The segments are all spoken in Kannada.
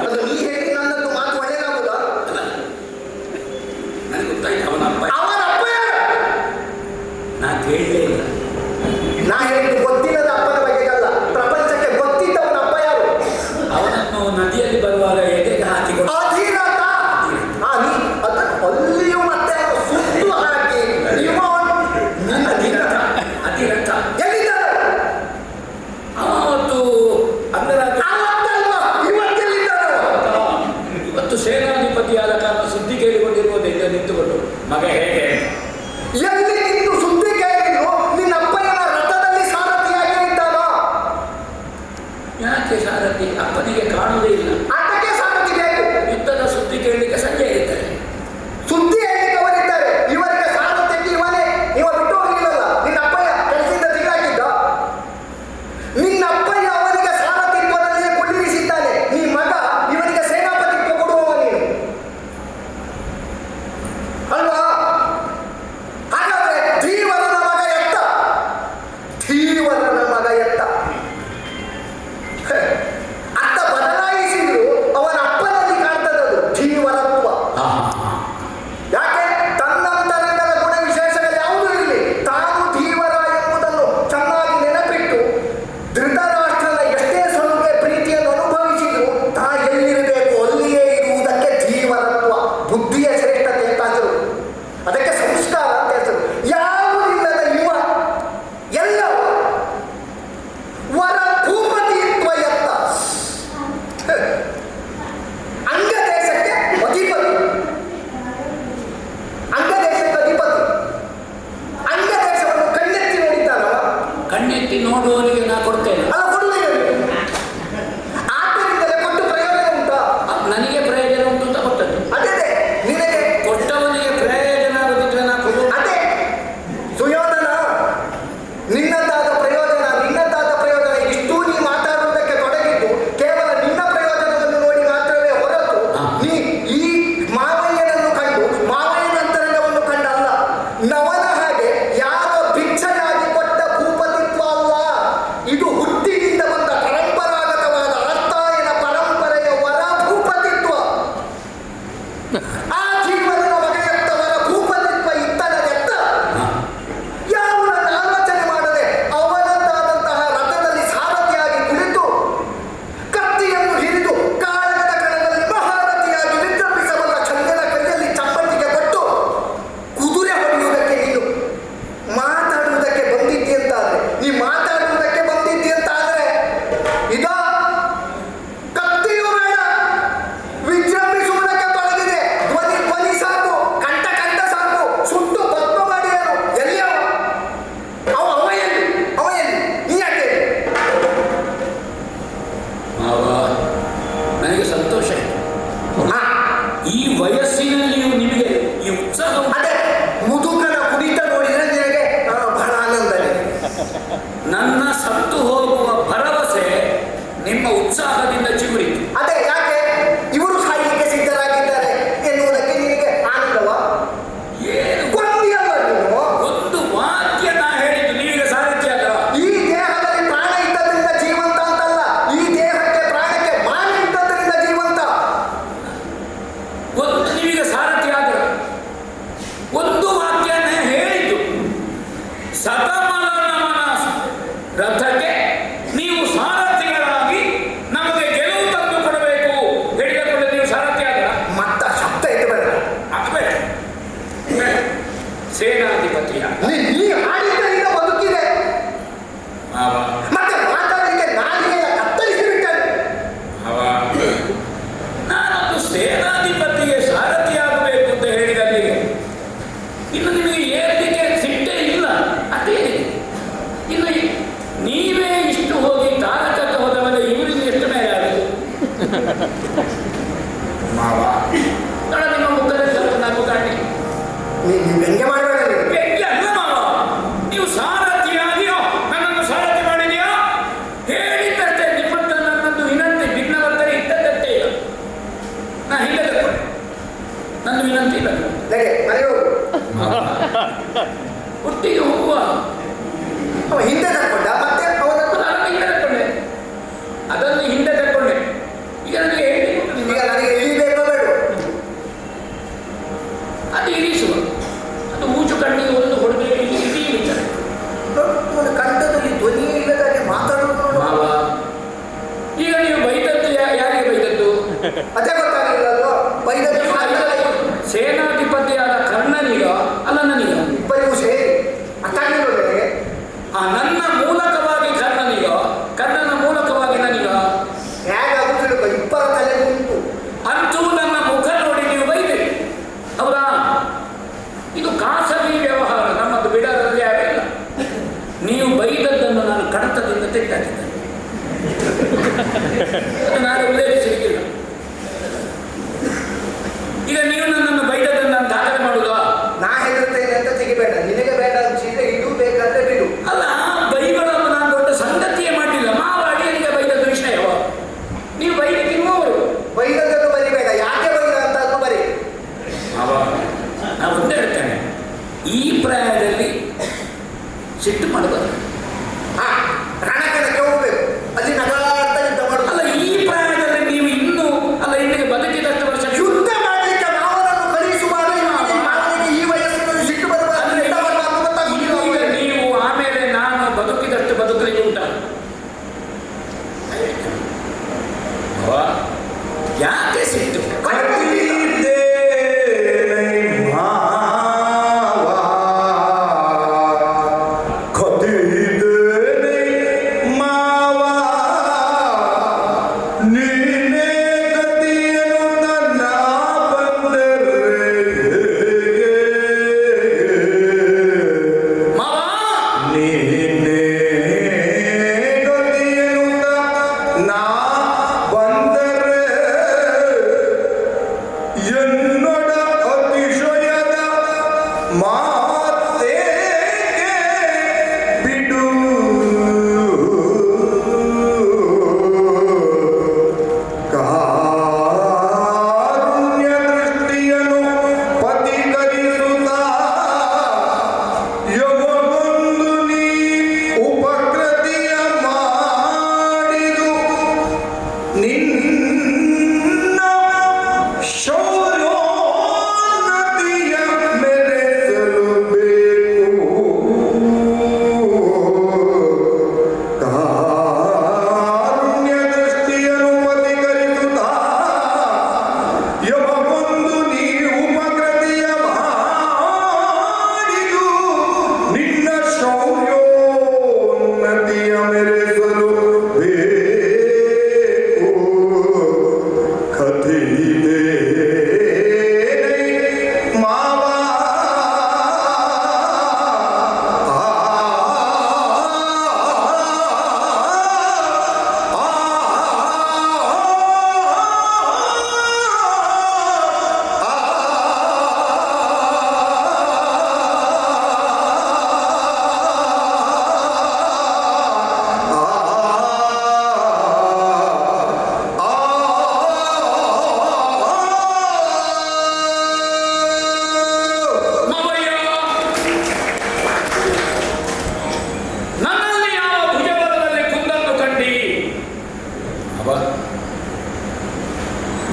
ಅದು ನೀ ಹೇಳಿ ನನ್ನದು ಮಾತು ಒಳ್ಳೆಯದಾಗುದಾ? ನನಗೆ ಗೊತ್ತಾಯ್ತು ಅವನ ಅಪ್ಪ ಯಾರು? ನಾ ಕೇಳಲೇ ಇಲ್ಲ. ನಾ ಹೇಳಿದ್ದು ಗೊತ್ತಿಲ್ಲದ ಅಪ್ಪನ ಬಗ್ಗೆ ಅಲ್ಲ, ಪ್ರಪಂಚಕ್ಕೆ ಗೊತ್ತಿದ್ದವನ ಅಪ್ಪ ಯಾರು? ಅವನನ್ನು ನದಿಯಲ್ಲಿ ಬರುವಾಗ ಎದೆಗೆ ಹಾಕಿಕೊಂಡು ಅಲ್ಲಿಯೂ ಮತ್ತೆ ಸುತ್ತು ಹಾಕಿ ಅತಿರಥ ಅವತ್ತು ಇವತ್ತು ಸೇನಾಧಿಪತಿಯಾದ ಕಾರಣ ಸುದ್ದಿ ಕೇಳಿಕೊಂಡಿರುವುದು ಎಲ್ಲ ನಿಂತುಕೊಂಡು ಮಗ ಹೇಗೆ ಎಲ್ಲಿ ನಿಂತು ಸುದ್ದಿ ಕೇಳಿದ್ರು ನಿನ್ನ ಅಪ್ಪನ ರಥದಲ್ಲಿ ಸಾರಥಿಯಾಗಿ ಇದ್ದಾನ. ಯಾಕೆ ಸಾರಥಿ? ಅಪ್ಪನಿಗೆ ಕಾಣುವುದೇ ಇಲ್ಲ. ಅದಕ್ಕೆ ಸಾರಥಿ ಬೇಕು. ಯುದ್ಧದ ಸುದ್ದಿ ಕೇಳಲಿಕ್ಕೆ ಸಂಜೆ ಇರ್ತಾರೆ, ಸುದ್ದಿ ಹೇಳಿಕ್ಕೆ ಅವರಿದ್ದಾರೆ. ಇವರಿಗೆ ಸಾರಥ್ಯಕ್ಕೆ ಇವನೇ ಇವ ಬಿಟ್ಟು ಹೋಗಿಲ್ಲಲ್ಲ. ನಿನ್ನ ಅಪ್ಪಯ್ಯ ಕೆಲಸದಿಂದ ತೆಗೆದಾಕಿದ್ದ. ನಿನ್ನ ಅಪ್ಪಯ್ಯ ಅವನಿಗೆ ಸಾರಥಿತ್ವದಲ್ಲಿಯೇ ಕುಳ್ಳಿರಿಸಿದ್ದಾನೆ. ನೀ ಮಗ ಇವನಿಗೆ ಸೇನಾಪತಿತ್ವ ಕೊಡುವವ ನೀನು ಅಲ್ವಾ? ಹಾಗಾದ್ರೆ ಧೀವರನ ಮಗ ಎತ್ತ, ಧೀವರನ ಮಗ ಎತ್ತ. ಅರ್ಥ ಬದಲಾಯಿಸಿದ್ರು ಅವನ ಅಪ್ಪನಲ್ಲಿ ಕಾಣ್ತದದು ಧೀವರತ್ವ. ಯಾಕೆ? ತನ್ನಂತರಂಗದ ಗುಣ ವಿಶೇಷಗಳು ಯಾವುದೂ ಇರಲಿ, ತಾನು ಧೀವರ ಎಂಬುದನ್ನು ಚೆನ್ನಾಗಿ ನೆನಪಿಟ್ಟು ಧೃತರಾಷ್ಟ್ರನ ಎಷ್ಟೇ ಸಲುಗೆ ಪ್ರೀತಿಯನ್ನು ಅನುಭವಿಸಿದ್ರು ತಾ ಎಲ್ಲಿರಬೇಕು ಅಲ್ಲಿಯೇ ಇರುವುದಕ್ಕೆ ಧೀವರತ್ವ, ಬುದ್ಧಿಯ ಶ್ರೇಷ್ಠತೆ ಅಂತ ಹೆಸರು. ಅದಕ್ಕೆ ಸಂಸ್ಕಾರ ಅಂತ ಹೆಸರು. ಯಾವುದಿಲ್ಲದ ಇವ ಎಲ್ಲ ವರ ಭೂಪತಿತ್ವ ಎತ್ತ. ಅಂಗದೇಶಕ್ಕೆ ಅಧಿಪತಿ, ಅಂಗದೇಶಕ್ಕೆ ಅಧಿಪತಿ. ಅಂಗದೇಶವನ್ನು ಕಣ್ಣೆತ್ತಿ ನೋಡಿದ್ದಾನವ. ಕಣ್ಣೆತ್ತಿ ನೋಡುವವರಿಗೆ ನಾ ಕೊಡ್ತೇನೆ. ಅಲ್ಲ ಕೊಡುವುದಿಲ್ಲ. ಆದ್ದರಿಂದಲೇ ಕೊಟ್ಟು ಪ್ರಯೋಜನ ಉಂಟಾ? ನನಗೆ ಪ್ರಯೋಜನ ಉಂಟು ಅಂತ ಕೊಟ್ಟದ್ದು. ಅದೇ ನಿನಗೆ ಕೊಟ್ಟವನಿಗೆ ಪ್ರಯೋಜನ ಆಗುದಿದ್ರೆ ನಾ ಕೊಡು. ಅದೇ ಸುಯೋಧನ ನಿನ್ನದಾದ ಪ್ರಯೋಜನ ಇಷ್ಟೂ ನೀ ಮಾತಾಡುವುದಕ್ಕೆ ತೊಡಗಿದ್ದು ಕೇವಲ ನಿನ್ನ ಪ್ರಯೋಜನವನ್ನು ನೋಡಿ ಮಾತ್ರವೇ ಹೊರತು ನೀ ಈ ಮಾವಯ್ಯನನ್ನು ಕಂಡು ಮಾವಯ್ಯನ ಅಂತರಂಗವನ್ನು ಕಂಡಲ್ಲ. ನವನ ಹಾಗೆ ಯಾರೋ ಭಿಕ್ಷೆಯಾಗಿ ಕೊಟ್ಟ ಭೂಪತಿತ್ವ ಅಲ್ಲ, ಇದು ಹುಟ್ಟಿಗೆ ತೆಗೆದಾಕಿದ್ದಾರೆ. ನಾನು ಉಲ್ಲೇಖಿಸಲಿಕ್ಕಿಲ್ಲ. ಈಗ ನೀವು ನನ್ನನ್ನು ಬೈದದನ್ನು ನಾನು ದಾಖಲೆ ಮಾಡುವುದಾ? ನಾ ಹೆದರ್ತೇನೆ ಅಂತ ತೆಗಿಬೇಡ. ನಿನಗೆ ಬೇಡ ಅನ್ಸಿದ್ರೆ ಇದು ಬೇಕಾದ್ರೆ ಬಿಡು. ಅಲ್ಲ, ಬೈಗಳನ್ನು ನಾನು ದೊಡ್ಡ ಸಂಗತಿಯೇ ಮಾಡಲಿಲ್ಲ. ಮಾವ ಅಡಿಯನಿಗೆ ಬೈದದ್ದು ವಿಷಯವ? ನೀವು ಬೈಲಿಕ್ಕೆ ನಿಮ್ಮವರು. ಬೈದದ್ದು ಬರಿಬೇಡ, ಯಾಕೆ ಬೈದ ಅಂತ ಅದು ಬರಿ. ಮಾವ, ನಾನು ಒಂದೇ ಹೇಳ್ತೇನೆ, ಈ ಪ್ರಾಯದಲ್ಲಿ ಸಿಟ್ಟು ಮಾಡಬಾರ್ದು. ರಣಕಣಕ್ಕೆ ಹೋಗ್ಬೇಕು, ಅಲ್ಲಿ ನಗಾಡ್ತಾ ಯುದ್ಧ ಮಾಡುದು. ಅಲ್ಲ, ಈ ಪ್ರಾಯದಲ್ಲಿ ನೀವು ಇನ್ನೂ ಅಲ್ಲ ಇನ್ನಿಗೆ ಬದುಕಿದಷ್ಟು ವರ್ಷ ಯುದ್ಧ ಮಾಡಲಿಕ್ಕೆ ಮಾವನನ್ನು ಕಳಿಸುವಾಗ ಮಾವನಿಗೆ ಈ ವಯಸ್ಸಿನಲ್ಲಿ ಸಿಟ್ಟು ಬರಬಾರದು. ಈಗ ನೀವು ಆಮೇಲೆ ನಾನು ಬದುಕಿದಷ್ಟು ಬದುಕಲಿಕ್ಕೆ ಉಂಟ. ಯಾಕೆ ಸಿಟ್ಟು?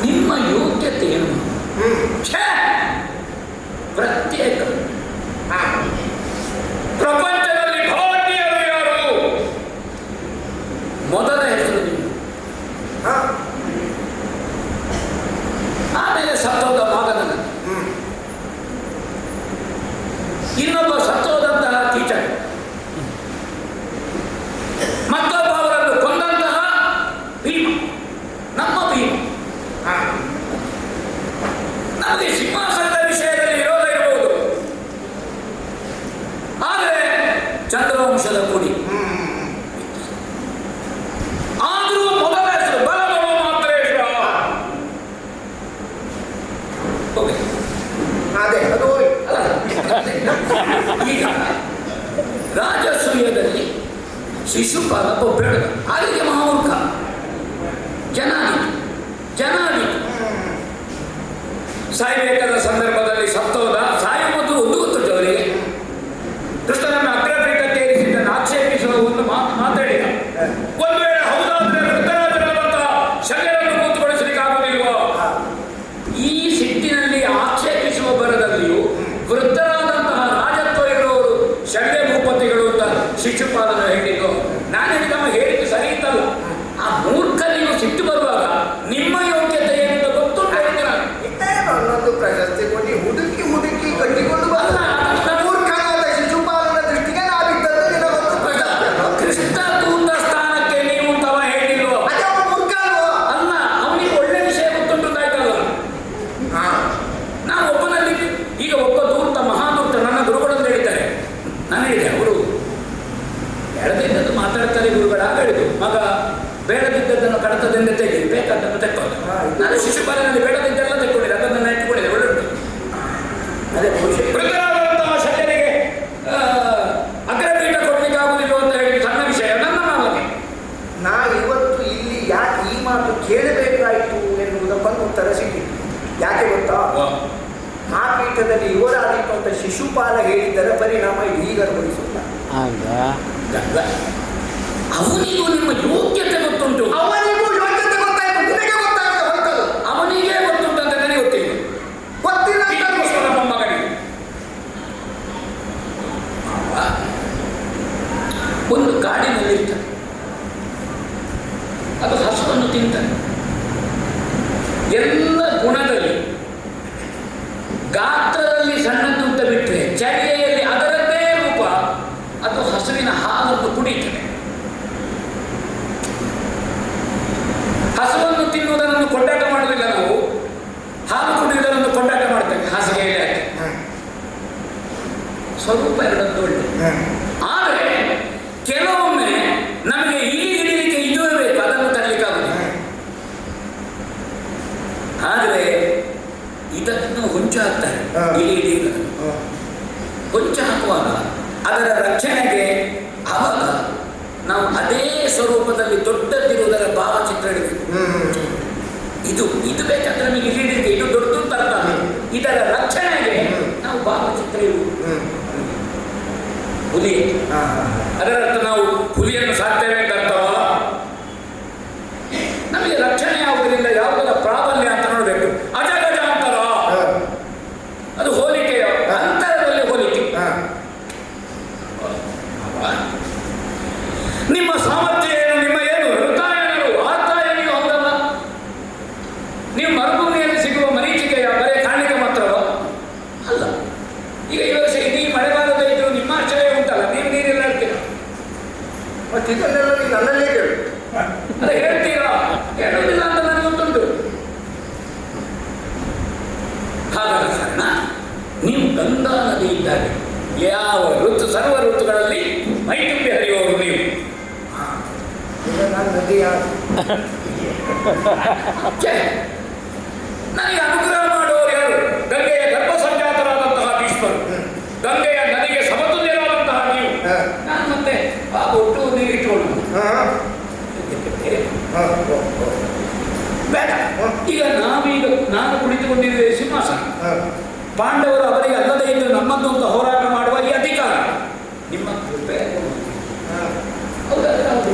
ನಿಮ್ಮ ಯೋಗ್ಯತೆ ಏನು? ಪ್ರತ್ಯೇಕ ಪ್ರಪಂಚದಲ್ಲಿ ಭಾರತೀಯರು ಯಾರು? ಮೊದಲ ಹೆಸರು ನೀವು, ಆಮೇಲೆ ಸತ್ತೋದ ಮಗನ, ಇನ್ನೊಬ್ಬ ಸತ್ತೋದಂತಹ ಕೀಚಕ, ಮತ್ತೊಬ್ಬ ಅವರನ್ನು ಕೊಂದಂತಹ ಭೀಮ, ನಮ್ಮ ಭೀಮ. ನಮಗೆ ಸಿಂಹಾಸನದ ವಿಷಯದಲ್ಲಿ ವಿರೋಧ ಇರಬಹುದು, ಆದರೆ ಚಂದ್ರವಂಶದ ಕುಡಿ. ಆದರೂ ಮೊದಲ ಹೆಸರು ಬಲಗವ ಮಾತ್ರೇಶ್ವರ. ಅದೇ ಅದು ಈಗ ರಾಜಸೂಯದಲ್ಲಿ ಶಿಶುಪಾಲ ಬೆಳೆದ ಅಲ್ಲಿಗೆ ಮಹಾಮೂರ್ಖ ಜನಾದಿ ಸಾಯಬೇಕಾದ ಸಂದರ್ಭದಲ್ಲಿ ಸತ್ತೋದ. ಸಾಯುವುದು ಒಂದು ಗೊತ್ತು ಅವರಿಗೆ. ಕೃಷ್ಣನನ್ನು ಅಗ್ರಪೀಠಕ್ಕೆ ಏರಿಸಿದ್ದನ್ನು ಆಕ್ಷೇಪಿಸುವ ಒಂದು ಮಾತಾಡಿದ. ಒಂದು ವೇಳೆ ಹೌದಾದ್ರೆ ವೃತ್ತರಾಜರಾದಂತಹ ಶಲ್ಯರನ್ನು ಕೂತುಗೊಳಿಸಲಿಕ್ಕೆ ಆಗುವುದಿಲ್ವೋ? ಈ ಸಿಟ್ಟಿನಲ್ಲಿ ಆಕ್ಷೇಪಿಸುವ ಬರದಲ್ಲಿಯೂ ವೃತ್ತರಾದಂತಹ ರಾಜತ್ವ ಇರುವವರು ಶಲ್ಯ ಭೂಪತಿಗಳು ಅಂತ ಶಿಶುಪಾಲನ ಹೇಳಿದ್ದು. ನಾನು ಹೇಳಿದಮ್ಮ ಹೇಳಿದ್ದು ಸರಿ ಇತ್ತಲ್ಲ. ಆ ಮೂರ್ಖನಿಗೂ ಸಿಟ್ಟು ಬರುವಾಗ ನಿಮ್ಮ ಯೋಗ್ಯತೆ ಏನೆಂದು ಗೊತ್ತು. ಇನ್ನೊಂದು ಪ್ರಶಸ್ತಿ ಕೊಡಿ ಹುಡುಕಿ ಬೇಡದಿದ್ದದ್ದನ್ನು ಕಡತದಿಂದ ತೆಗೆದು ಬೇಕಾದನ್ನು ತೆಕ್ಕೊಂಡು ನಾನು ಶಿಶುಪಾಲನಲ್ಲಿ ಬೇಡದಿದ್ದೆಲ್ಲ ತೆಕ್ಕೊಂಡಿದ್ದೆ, ಅದನ್ನು ಇಟ್ಟುಕೊಂಡಿದ್ದೆ, ಒಳ್ಳೆ ಉಂಟು. ಅದೇ ವೃದ್ಧರಾದಂತಹ ಶಲ್ಯರಿಗೆ ಅಗ್ರಪೀಠ ಕೊಡ್ಲಿಕ್ಕಾಗುವುದಿಲ್ಲ ಅಂತ ಹೇಳಿ ಸಣ್ಣ ವಿಷಯ ನನ್ನ ಮಾವನೆ. ನಾ ಇವತ್ತು ಇಲ್ಲಿ ಯಾಕೆ ಈ ಮಾತು ಕೇಳಬೇಕಾಯಿತು ಎನ್ನುವುದಕ್ಕೊಂದು ಉತ್ತರ ಸಿಕ್ಕಿತು. ಯಾಕೆ ಗೊತ್ತಾ? ಆ ಪೀಠದಲ್ಲಿ ಇವರಾದಂಥ ಶಿಶುಪಾಲ ಹೇಳಿದ್ದರ ಪರಿಣಾಮ ಈಗ ಅನುಭವಿಸುತ್ತ. ಅವನಿಗೂ ನಿಮ್ಮ ಯೋಗ್ಯತೆ ಗೊತ್ತುಂಟು, ಅವನಿಗೂ ಯೋಗ್ಯತೆ ಗೊತ್ತಾಯ್ತು, ನಿನಗೆ ಗೊತ್ತಾಗ್ತದೆ ಹೊರತಲ್ಲ. ಅವನಿಗೆ ಗೊತ್ತುಂಟು ಅಂತ ನನಗೆ ಗೊತ್ತಿಲ್ಲ. ಗೊತ್ತಿಲ್ಲ ನಮ್ಮ ಮಗನಿಗೆ ಒಂದು ಕಾಡಿನಲ್ಲಿ ಇರ್ತಾನೆ, ಅದು ಹಸುವನ್ನು ತಿಂತಾನೆ. ಎಲ್ಲ ಗುಣದಲ್ಲಿ ಗಾತ್ರದಲ್ಲಿ ಸಣ್ಣದ್ದು ಅಂತ ಬಿಟ್ಟರೆ ಚರ್ಯೆಯಲ್ಲಿ ಅದರದ್ದೇ ರೂಪ, ಅದು ಹಸುವಿನ ಹಾಲನ್ನು ಕುಡಿಯುತ್ತದೆ. ಹಸುವನ್ನು ತಿನ್ನುವುದನ್ನು ಕೊಂಡಾಟ ಮಾಡುವುದಿಲ್ಲ ನಾವು, ಹಾಲು ಕುಡಿಯುವುದನ್ನು ಕೊಂಡಾಟ ಮಾಡ್ತೇವೆ ಹಾಸಿಗೆಯಲ್ಲಿ ಹಾಕಿ. ಸ್ವರೂಪ ಎರಡದ್ದು ಒಳ್ಳೆ. ಆದರೆ ಕೆಲವೊಮ್ಮೆ ನಮಗೆ ಈ ಹಿಡಿಲಿಕ್ಕೆ ಇದುವೇ ಬೇಕು, ಅದನ್ನು ತರಲಿಕ್ಕಾಗುದಿಲ್ಲ. ಆದರೆ ಇದನ್ನು ಹೊಂಚು ಹಾಕ್ತಾರೆ, ಇಡೀ ಹೊಂಚು ಹಾಕುವಾಗ ಅದರ ರಕ್ಷಣೆಗೆ ಆವಾಗ ನಾವು ಅದೇ ಸ್ವರೂಪದಲ್ಲಿ ದೊಡ್ಡದಿರುವುದರ ಭಾವಚಿತ್ರ ಇಡಬೇಕು. ಇದು ಇದು ಬೇಕಾದ್ರೆ ನಮಗೆ ಇಲ್ಲಿಗೆ ಇದು ದೊಡ್ಡ ತರ್ತಾನೆ, ಇದರ ರಕ್ಷಣೆಗೆ ನಾವು ಭಾವಚಿತ್ರ ಇರುವುದು ಹುಲಿ. ಅದರರ್ಥ ನಾವು ಹುಲಿಯನ್ನು ಸಾಕ್ತೇವೆ ಅಂತ ಅರ್ಥವಲ್ಲ. ನಮಗೆ ರಕ್ಷಣೆ ಯಾವುದರಿಂದ ಯಾವುದರ ಪ್ರಾಬಲ್ಯ ಅಂತ ನೋಡಬೇಕು. ಅಜಗಜ ಅಂತರ ಅದು ಹೋಲಿಕೆಯ ಅಂತರದಲ್ಲಿ ಹೋಲಿಕೆ. ನಿಮ್ಮ ಸಾಮರ್ಥ್ಯ ಏನು, ನಿಮ್ಮ ಏನು ಹೃದಯನರು ಆರ್ತಾಯನಿಗೂ ಹೌದಲ್ಲ. ನೀವು ಮರುಭೂಮಿಯಲ್ಲಿ ಸಿಗುವ ಮರೀಚಿಕೆಯ ಬರೀ ಕಾಣಿಕೆ ಮಾತ್ರವ ಅಲ್ಲ. ಈಗ ಈ ವರ್ಷ ಇಡೀ ಮಳೆಗಾಲದ ಇದ್ದು ನಿಮ್ಮ ಆಶ್ಚರ್ಯ ಉಂಟಲ್ಲ, ನೀವು ನೀರೆಲ್ಲ ಹೇಳ್ತೀರಾ, ಮತ್ತೆ ಇದನ್ನೆಲ್ಲ ನೀವು ನನ್ನಲ್ಲೇ ಕೇಳು. ಅದೇ ಹೇಳ್ತೀರಾ, ಹೇಳುವುದಿಲ್ಲ ಅಂತ ನನಗೆ ಗೊತ್ತುಂಟು. ಹಾಗಾದ ಕಾರಣ ನೀವು ಗಂಗಾ ನದಿ ಇದ್ದಾಗ ಯಾವ ಋತು ಸರ್ವ ಋತುಗಳಲ್ಲಿ ಮೈತುಂಬಿ ಹರಿಯುವವರು ನೀವು. ನಾನು ನದಿಯ ನನಗೆ ಅನುಗ್ರಹ ಮಾಡುವವರು ಯಾರು? ಗಂಗೆಯ ಗರ್ಭ ಸಂಜಾತರಾದಂತಹ ಭೀಷ್ಮರು, ಗಂಗೆಯ ನದಿಗೆ ಸಮತುಲ್ಯರಾದಂತಹ ನೀವು. ನಾನು ಮತ್ತೆ ಆ ಒಟ್ಟು ನೀರು ಇಟ್ಟುಕೊಳ್ಳುವುದು ಬೇಡ. ಈಗ ನಾನು ಕುಳಿತುಕೊಂಡಿರುವೆ ಸಿಂಹಾಸನ. ಪಾಂಡವರು ಅವರಿಗೆ ಅಲ್ಲದೇ ಇದ್ದು ನಮ್ಮನ್ನು ಅಂತ ಹೋರಾಟ ಮಾಡುವ ಈ ಅಧಿಕಾರ ನಿಮ್ಮ ಕೃಪೆ. ಹೌದಾದ್ರೆ ಹೌದು,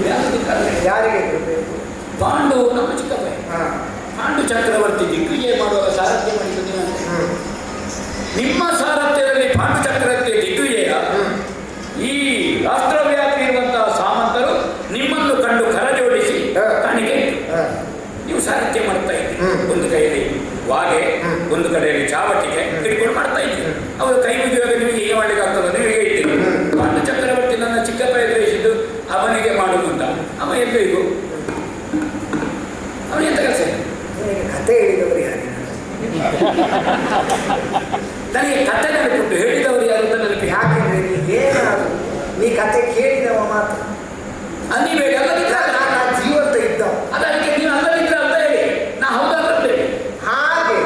ಯಾರಿಗೆ ಬೇಕು? ಪಾಂಡು ನಮ್ಮ ಚಿಕ್ಕಪ್ಪ. ಪಾಂಡು ಚಕ್ರವರ್ತಿ ದಿಗ್ವಿಜಯ ಮಾಡುವಾಗ ಸಾರಥ್ಯ ಮಾಡಿದ್ದು ನಿಮ್ಮ ಸಾರಥ್ಯದಲ್ಲಿ ಪಾಂಡು ಚಕ್ರವರ್ತಿ ದಿಗ್ವಿಜಯ. ಈ ರಾಷ್ಟ್ರವ್ಯಾಪಿ ಇರುವಂತಹ ಸಾಮಂತರು ನಿಮ್ಮನ್ನು ಕಂಡು ಕರಜೋಡಿಸಿ ಕಾಣಿಕೆ ನೀವು ಸಾರಥ್ಯ ಮಾಡ್ತಾ ಇದ್ದೀರಿ. ಒಂದು ಕೈಯಲ್ಲಿ ವಾಗೆ, ಒಂದು ಕಡೆಯಲ್ಲಿ ಚಾವಟಿಗೆ ಹಿಡ್ಕೊಂಡು ಮಾಡ್ತಾ ಇದ್ದೀರಿ. ಅವರು ಕೈ ಮುಗಿಯುವಾಗ ನಿಮಗೆ ಹೀಗೆ ಮಾಡ್ಲಿಕ್ಕೆ ಆಗ್ತದೆ, ನೀವು ಹೀಗೆ ಇದ್ದೀರಿ. ಪಾಂಡು ಚಕ್ರವರ್ತಿ ನನ್ನ ಚಿಕ್ಕಪ್ಪ ಎದುರಿಸಿದ್ದು ಅವನಿಗೆ ಮಾಡುವುದಂತ ಅವ ಎಲ್ಲಿಗೂ ಅವನು ಎಂತ ಕೆಲಸ ಇಲ್ಲ. ಕತೆ ಹೇಳಿದವರು ಯಾರು? ನನಗೆ ಕತೆ ನೆನಪುಂಟು, ಹೇಳಿದವರು ಯಾರು ಅಂತ ನನಗೆ. ಯಾಕೆಂದ್ರೆ ನೀವೇನಾದ್ರು ನೀ ಕತೆ ಕೇಳಿದವ ಮಾತ್ರ ನೀವೇ ಅಲ್ಲದಿದ್ರೆ ನಾನು ಜೀವಂತ ಇದ್ದವ. ಅದಕ್ಕೆ ನೀವು ಅಲ್ಲದಿದ್ರೆ ಅಂತ ಹೇಳಿ ನಾ ಹೌದಾಗ್ತೇವೆ. ಹಾಗೆ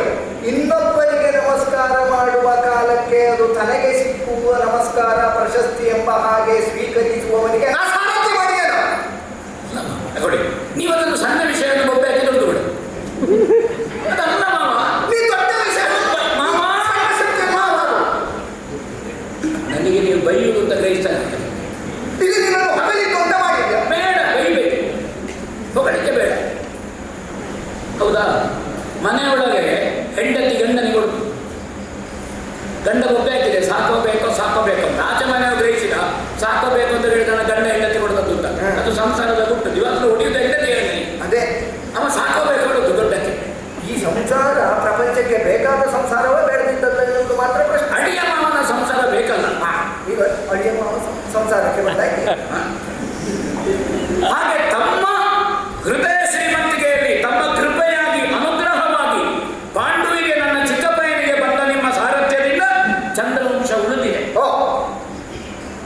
ಇನ್ನೊಬ್ಬರಿಗೆ ನಮಸ್ಕಾರ ಮಾಡುವ ಕಾಲಕ್ಕೆ ಅದು ತನಗೆ ಸಿಕ್ಕುವ ನಮಸ್ಕಾರ ಪ್ರಶಸ್ತಿ ಎಂಬ ಹಾಗೆ ಸ್ವೀಕರಿಸುವವನಿಗೆ ನಾ ಸಾರಥ್ಯ ಮಾಡಿಯೇನು? ನೋಡಿ, ನೀವು ಅದನ್ನು ಸಣ್ಣ ವಿಷಯವನ್ನು ಒಬ್ಬ ಹಾಕಿ ದೊಡ್ಡ ಬಿಡು. ಅದಲ್ಲ ಮಾವ, ನೀ ದೊಡ್ಡ ವಿಷಯ ಮಾವ ನನಗೆ ನೀವು ಬೈಯುವುದು ಅಂತ ಗ್ರಹಿಸ್ತಾನೆ. ಇಲ್ಲಿ ನೀನು ಹಗಲಿ ದೊಡ್ಡ ಮಾಡಿದ್ಯಾ? ಬೇಡ, ಬೈಬೇಕು, ಹೊಗಳಿಕೆ ಬೇಡ. ಹೌದಾ? ಮನೆಯೊಳಗೆ ಹೆಂಡತಿ ಗಂಡನಿಗೆ ಕೊಡು. ಗಂಡ ಒಬ್ಬೆ ಹಾಕಿದೆ, ಸಾಕೋಬೇಕು ಅಂತ ಆಚೆ ಮನೆಯವರು ಗ್ರಹಿಸಿದ ಸಾಕೋಬೇಕು ಅಂತ ಹೇಳಿದ ಗಂಡ ಹೆಂಡತಿ ಕೊಡೋದು ಅಂತ. ಅದು ಸಂಸಾರದ ಗುಟ್ಟು. ದಿವಸಲು ಹೊಡೆಯುವುದು ಹೆಂಡತಿ ಹೇಳಿ ಅದೇ ಅವ ಸಾಕೋಬೇಕು ಕೊಡೋದು ದೊಡ್ಡಕ್ಕೆ. ಈ ಸಂಸಾರ ಪ್ರಪಂಚಕ್ಕೆ ಬೇಕಾದ ಸಂಸಾರವೇ ಬೇಡದಿದ್ದದ್ದು ಮಾತ್ರ ಪ್ರಶ್ನೆ. ಅಡಿಯ ಮಾವನ ಸಂಸಾರ ಬೇಕಲ್ಲ. ಈಗ ಅಡಿಯ ಮಾವ ಸಂಸಾರಕ್ಕೆ ಬಂದಾಯ್ತು. ಹಾಗೆ ತಮ್ಮ ಹೃದಯ ಶ್ರೀಮಂತಿಕೆಯಲ್ಲಿ ತಮ್ಮ ಕೃಪೆಯಾಗಿ ಅನುಗ್ರಹವಾಗಿ ಪಾಂಡುವಿಗೆ ನನ್ನ ಚಿಕ್ಕಪ್ಪಯ್ಯನಿಗೆ ಬಂದ ನಿಮ್ಮ ಸಾರಥ್ಯದಿಂದ ಚಂದ್ರವಂಶ ಉಳಿದಿದೆ.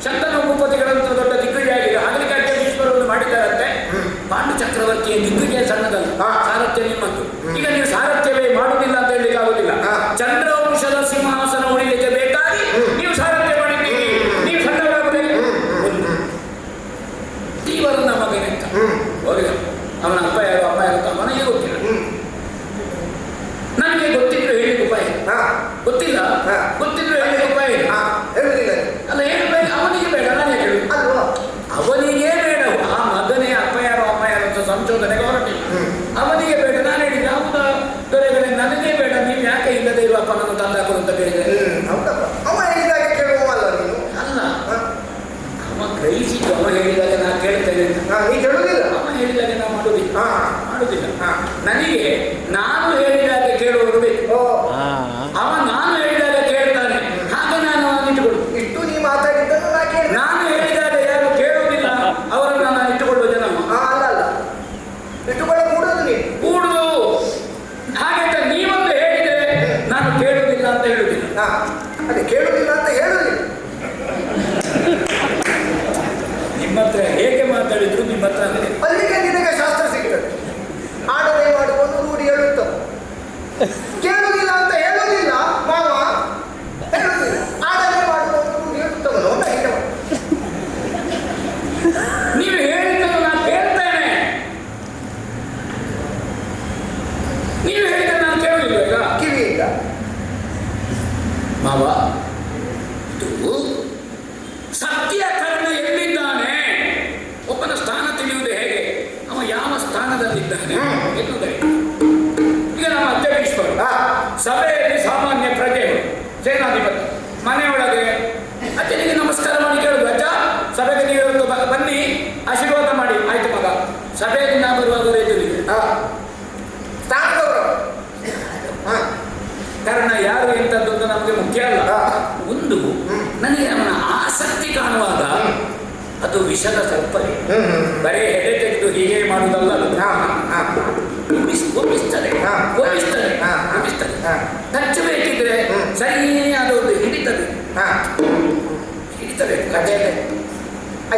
ಶಂತನು ಭೂಪತಿಗಳಂತ ದೊಡ್ಡ ದಿಗ್ವಿಜಯ ಆಗಿದೆ. ಆಗಲಿಕ್ಕೆ ಭೀಷ್ಮರನ್ನು ಮಾಡಿದ್ದಾರಂತೆ. ಅವನ ಅಪ್ಪ ಯಾರು ಅಮ್ಮ ಯಾರು ಅಂತ ಅವನಿಗೆ ಗೊತ್ತಿಲ್ಲ. ನನಗೆ ಗೊತ್ತಿದ್ರು ಹೇಳಿದ ಉಪಾಯ, ಗೊತ್ತಿಲ್ಲ ಗೊತ್ತಿದ್ರು ಹೇಳಿದ ಉಪಾಯ ಹೇಳುದಿಲ್ಲ ಅಲ್ಲ. ಹೇಳಬೇಕು ಅವನಿಗೆ ಬೇಡ, ನನಗೆ ಹೇಳು ಅಲ್ವಾ? ಅವನಿಗೆ ಬೇಡ. ಆ ಮಗನೇ ಅಪ್ಪ ಯಾರು ಅಮ್ಮ ಯಾರು ಅಂತ ಸಂಶೋಧನೆಗೆ ಹೊರಟಿಲ್ಲ. ಅವನಿಗೆ ಬೇಡ. ನಾನು ಹೇಳಿದ ಹೌದಾ ದೊರೆಗಳೇ ನನಗೆ ಬೇಡ, ನೀವು ಯಾಕೆ ಇಲ್ಲದೆ ಇರುವ ಅಪ್ಪನನ್ನು ತಂದಾಕರು ಅಂತ ಕೇಳಿದೆ. ಹೌದಪ್ಪ, ಅವ ಹೇಳಿದಾಗ ಕೇಳುವಲ್ಲ ನೀನು. ಅಲ್ಲ, ಅವ ಗ್ರಹಿಸಿದ್ದು ಅವ ಹೇಳಿದಾಗ ನಾನು ಕೇಳ್ತೇನೆ ಅಂತ. ನೀ ಕೇಳುದಿಲ್ಲ. ಅವ ಹೇಳಿದಾಗ ನಾವು ಮಾಡುದಿಲ್ಲ. ನನಗೆ ನಾನು ಹೇಳಿದಾಗ ಕೇಳುವುದು ಬೇಕು. ಅವ ನಾನು ಹೇಳಿದಾಗ ಕೇಳ್ತಾನೆ, ಹಾಗೆ ನಾನು ಅವನು ಇಟ್ಟುಕೊಳ್ಳು. ಇಷ್ಟು ನೀ ಮಾತಾಡಿದ್ದನ್ನು ನಾ ಕೇಳಿ. ನಾನು ಹೇಳಿದಾಗ ಯಾರು ಕೇಳುವುದಿಲ್ಲ ಅವರನ್ನು ನಾನು ಇಟ್ಟುಕೊಳ್ಳುವ ಜನ. ಅಲ್ಲ ಅಲ್ಲ, ಇಟ್ಟುಕೊಳ್ಳ ಕೂಡುದು ನೀನು ಕೂಡುದು. ಹಾಗೆ ನೀವೊಂದು ಹೇಳಿದ್ರೆ ನಾನು ಕೇಳುವುದಿಲ್ಲ ಅಂತ ಹೇಳುದಿಲ್ಲ. ಅದೇ ಕೇಳುವುದಿಲ್ಲ ಅಂತ ಹೇಳುದಿಲ್ಲ. ನಿಮ್ಮ ಹತ್ರ ಹೇಗೆ ಮಾತಾಡಿದ್ರು ನಿಮ್ಮ ಹತ್ರ ಅಲ್ಲಿಗೆ ನಿನಗೆ ಶಾಸ್ತ್ರ ಸಿಗ್ತದೆ. ಆಡದೆ ಮಾಡುವುದು ರೂಢಿ ಹೇಳುತ್ತ. ಕೇಳುವುದಿಲ್ಲ ಅಂತ ಹೇಳುವುದಿಲ್ಲ ಮಾವ, ಹೇಳುವುದಿಲ್ಲ. ಆಡದೆ ಮಾಡುವುದು ರೂಢಿ ಹೇಳುತ್ತವನು ಅಂತ ಹೇಳುವ. ನೀವು ಹೇಳಿದ್ದನ್ನು ನಾನು ಕೇಳ್ತೇನೆ, ನೀವು ಹೇಳಿದ್ದನ್ನು ನಾನು ಕೇಳುವುದಿಲ್ಲ. ಈಗ ಕಿವಿಯಿಂದ ಮಾವ, ಇದು ಸತ್ಯ ಕರ್ಣ ಎಲ್ಲಿದ್ದಾನೆ, ಒಬ್ಬನ ಸ್ಥಾನ ತಿಳಿಯುವುದು ಹೇಗೆ, ಅವ ಯಾವ ಸ್ಥಾನದಲ್ಲಿದ್ದಾನೆ ಎನ್ನುವುದೇ. ಈಗ ನಮ್ಮ ಅಧ್ಯಕ್ಷರು ಸಭೆಯಲ್ಲಿ ಸಾಮಾನ್ಯ ಪ್ರಜೆಗಳು, ಸೇನಾಧಿಪತಿ ಮನೆಯೊಳಗೆ ಅಜ್ಜನಿಗೆ ನಮಸ್ಕಾರ ಮಾಡಿ ಕೇಳುದು, ಅಜ್ಜ ಸಭೆಗೆ ನೀವು ಬನ್ನಿ ಆಶೀರ್ವಾದ ಮಾಡಿ. ಆಯ್ತು ಮಗ, ಸಭೆಯಲ್ಲಿ ನಾ ಬರುವಾಗ ರೈತರಿಗೆ ಕಾರಣ ಯಾರು ಎಂಥದ್ದು ಅಂತ ನಮಗೆ ಮುಖ್ಯ ಅಲ್ಲ. ಒಂದು ನನಗೆ ಅವನ ಆಸಕ್ತಿ ಕಾಣುವಾಗ ಅದು ವಿಷದ ಸರ್ಪರಿ, ಬರೇ ಹೆಡೆ ತೆಗೆದು ಹೀಗೆ ಮಾಡುವುದಲ್ಲ. ಅದು ಒಪ್ಪಿಸ್ತದೆ ಖರ್ಚು ಬೇಕಿದ್ರೆ ಸರಿಯಾದ ಒಂದು ಹಿಡಿತದೆ.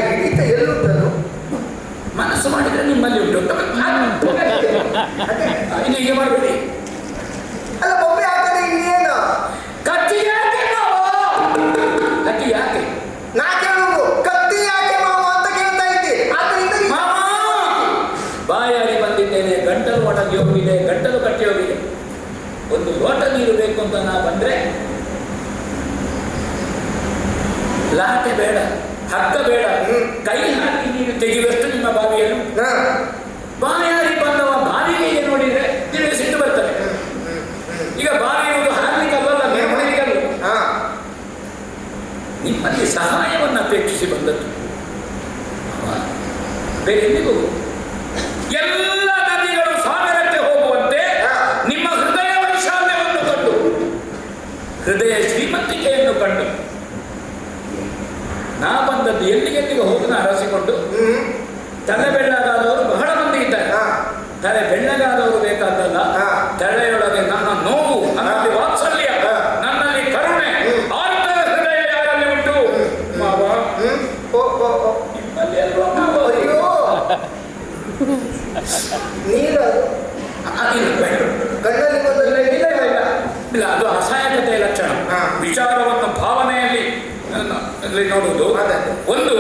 ಹಿಡಿತ ಎಲ್ಲುಂಟದು ಮನಸ್ಸು ಮಾಡಿದ್ರೆ ನಿಮ್ಮಲ್ಲಿ ಉಂಟು. ಇನ್ನು ಹೀಗೆ ಮಾಡಬೇಡಿ. ಅಲ್ಲ, ಬೊಬ್ಬೆ ಹಾಕದೆ ಇನ್ನೇನು? ಕತ್ತಿ ಯಾಕೆ ಮಾವ? ಕತ್ತಿ ಯಾಕೆ ನಾ ಕೇಳುವುದು ಕತ್ತಿ ಯಾಕೆ ಮಾವ ಅಂತ ಕೇಳ್ತಾ ಇದ್ದೆ. ಆದ್ರಿಂದ ಬಾಯಾರಿ ಬಂದಿದ್ದೇನೆ, ಗಂಟಲು ಒಣಗಿ ಹೋಗಿದೆ, ಗಂಟಲು ಕಟ್ಟಿ ಹೋಗಿದೆ, ಒಂದು ಲೋಟ ನೀರು ಬೇಕು ಅಂತ ನಾ ಬಂದ್ರೆ ಲಾಟೆ ಬೇಡ, ಹಗ್ಗ ಬೇಡ, ಕೈ ಹಾಕಿ ನೀರು ತೆಗೆಯುವಷ್ಟು ನಿಮ್ಮ ಬಾವಿಯನ್ನು. ಬಾಯಾರಿ ಬಂದವ ಬಾವಿಗೆ ನೋಡಿದ್ರೆ ನಿಮಗೆ ಸಿಟ್ಟು ಬರ್ತದೆ. ಈಗ ಬಾವಿ ಇರುವುದು ಹಾರ್ಲಿಕ್ಕಲ್ಲ, ಮೆರವಣಿಗೆಲ್ಲ. ನಿಮ್ಮಲ್ಲಿ ಸಹಾಯವನ್ನು ಅಪೇಕ್ಷಿಸಿ ಬಂದದ್ದು. ಬೇರೆ ಎಲ್ಲಿಗೂ ಎಲ್ಲ ನದಿಗಳು ಸಾಗರಕ್ಕೆ ಹೋಗುವಂತೆ ನಿಮ್ಮ ಹೃದಯ ವೈಶಾಲ್ಯವನ್ನು ಕಂಡು, ಹೃದಯ ಶ್ರೀಮಂತಿಕೆಯನ್ನು ಕಂಡು ನಾ ಬಂದದ್ದು ಎಲ್ಲಿಗೆಲ್ಲಿಗೆ ಹೋಗಿ ಅರಸಿಕೊಂಡು. ತಲೆ ಬೆಳ್ಳಗಾದವರು ಬಹಳ ಮಂದಿ ಇದ್ದಾರೆ. ತಲೆ ಬೆಳ್ಳಗಾದವರು ಬೇಕಾದಲ್ಲ, ತಲೆಯೊಳಗೆ ನನ್ನ ನೋವು, ನನ್ನಲ್ಲಿ ವಾತ್ಸಲ್ಯ, ನನ್ನಲ್ಲಿ ಕರುಣೆ, ಆರ್ತ ಹೃದಯ ಯಾರಲ್ಲಿ ಉಂಟು ಮಾವ? ನಿಮ್ಮಲ್ಲಿ ಅಲ್ವಾ ಮಾವ? ಅಯ್ಯೋ ನೀರು ಕಣ್ಣಲ್ಲಿ ಬಂದಿಲ್ಲ. ಇಲ್ಲ, ಅದು ಅಸಹಾಯಕತೆಯ ಲಕ್ಷಣ. ವಿಚಾರವನ್ನು ಭಾವನೆಯಲ್ಲಿ ನೋಡುವುದು. ಒಂದು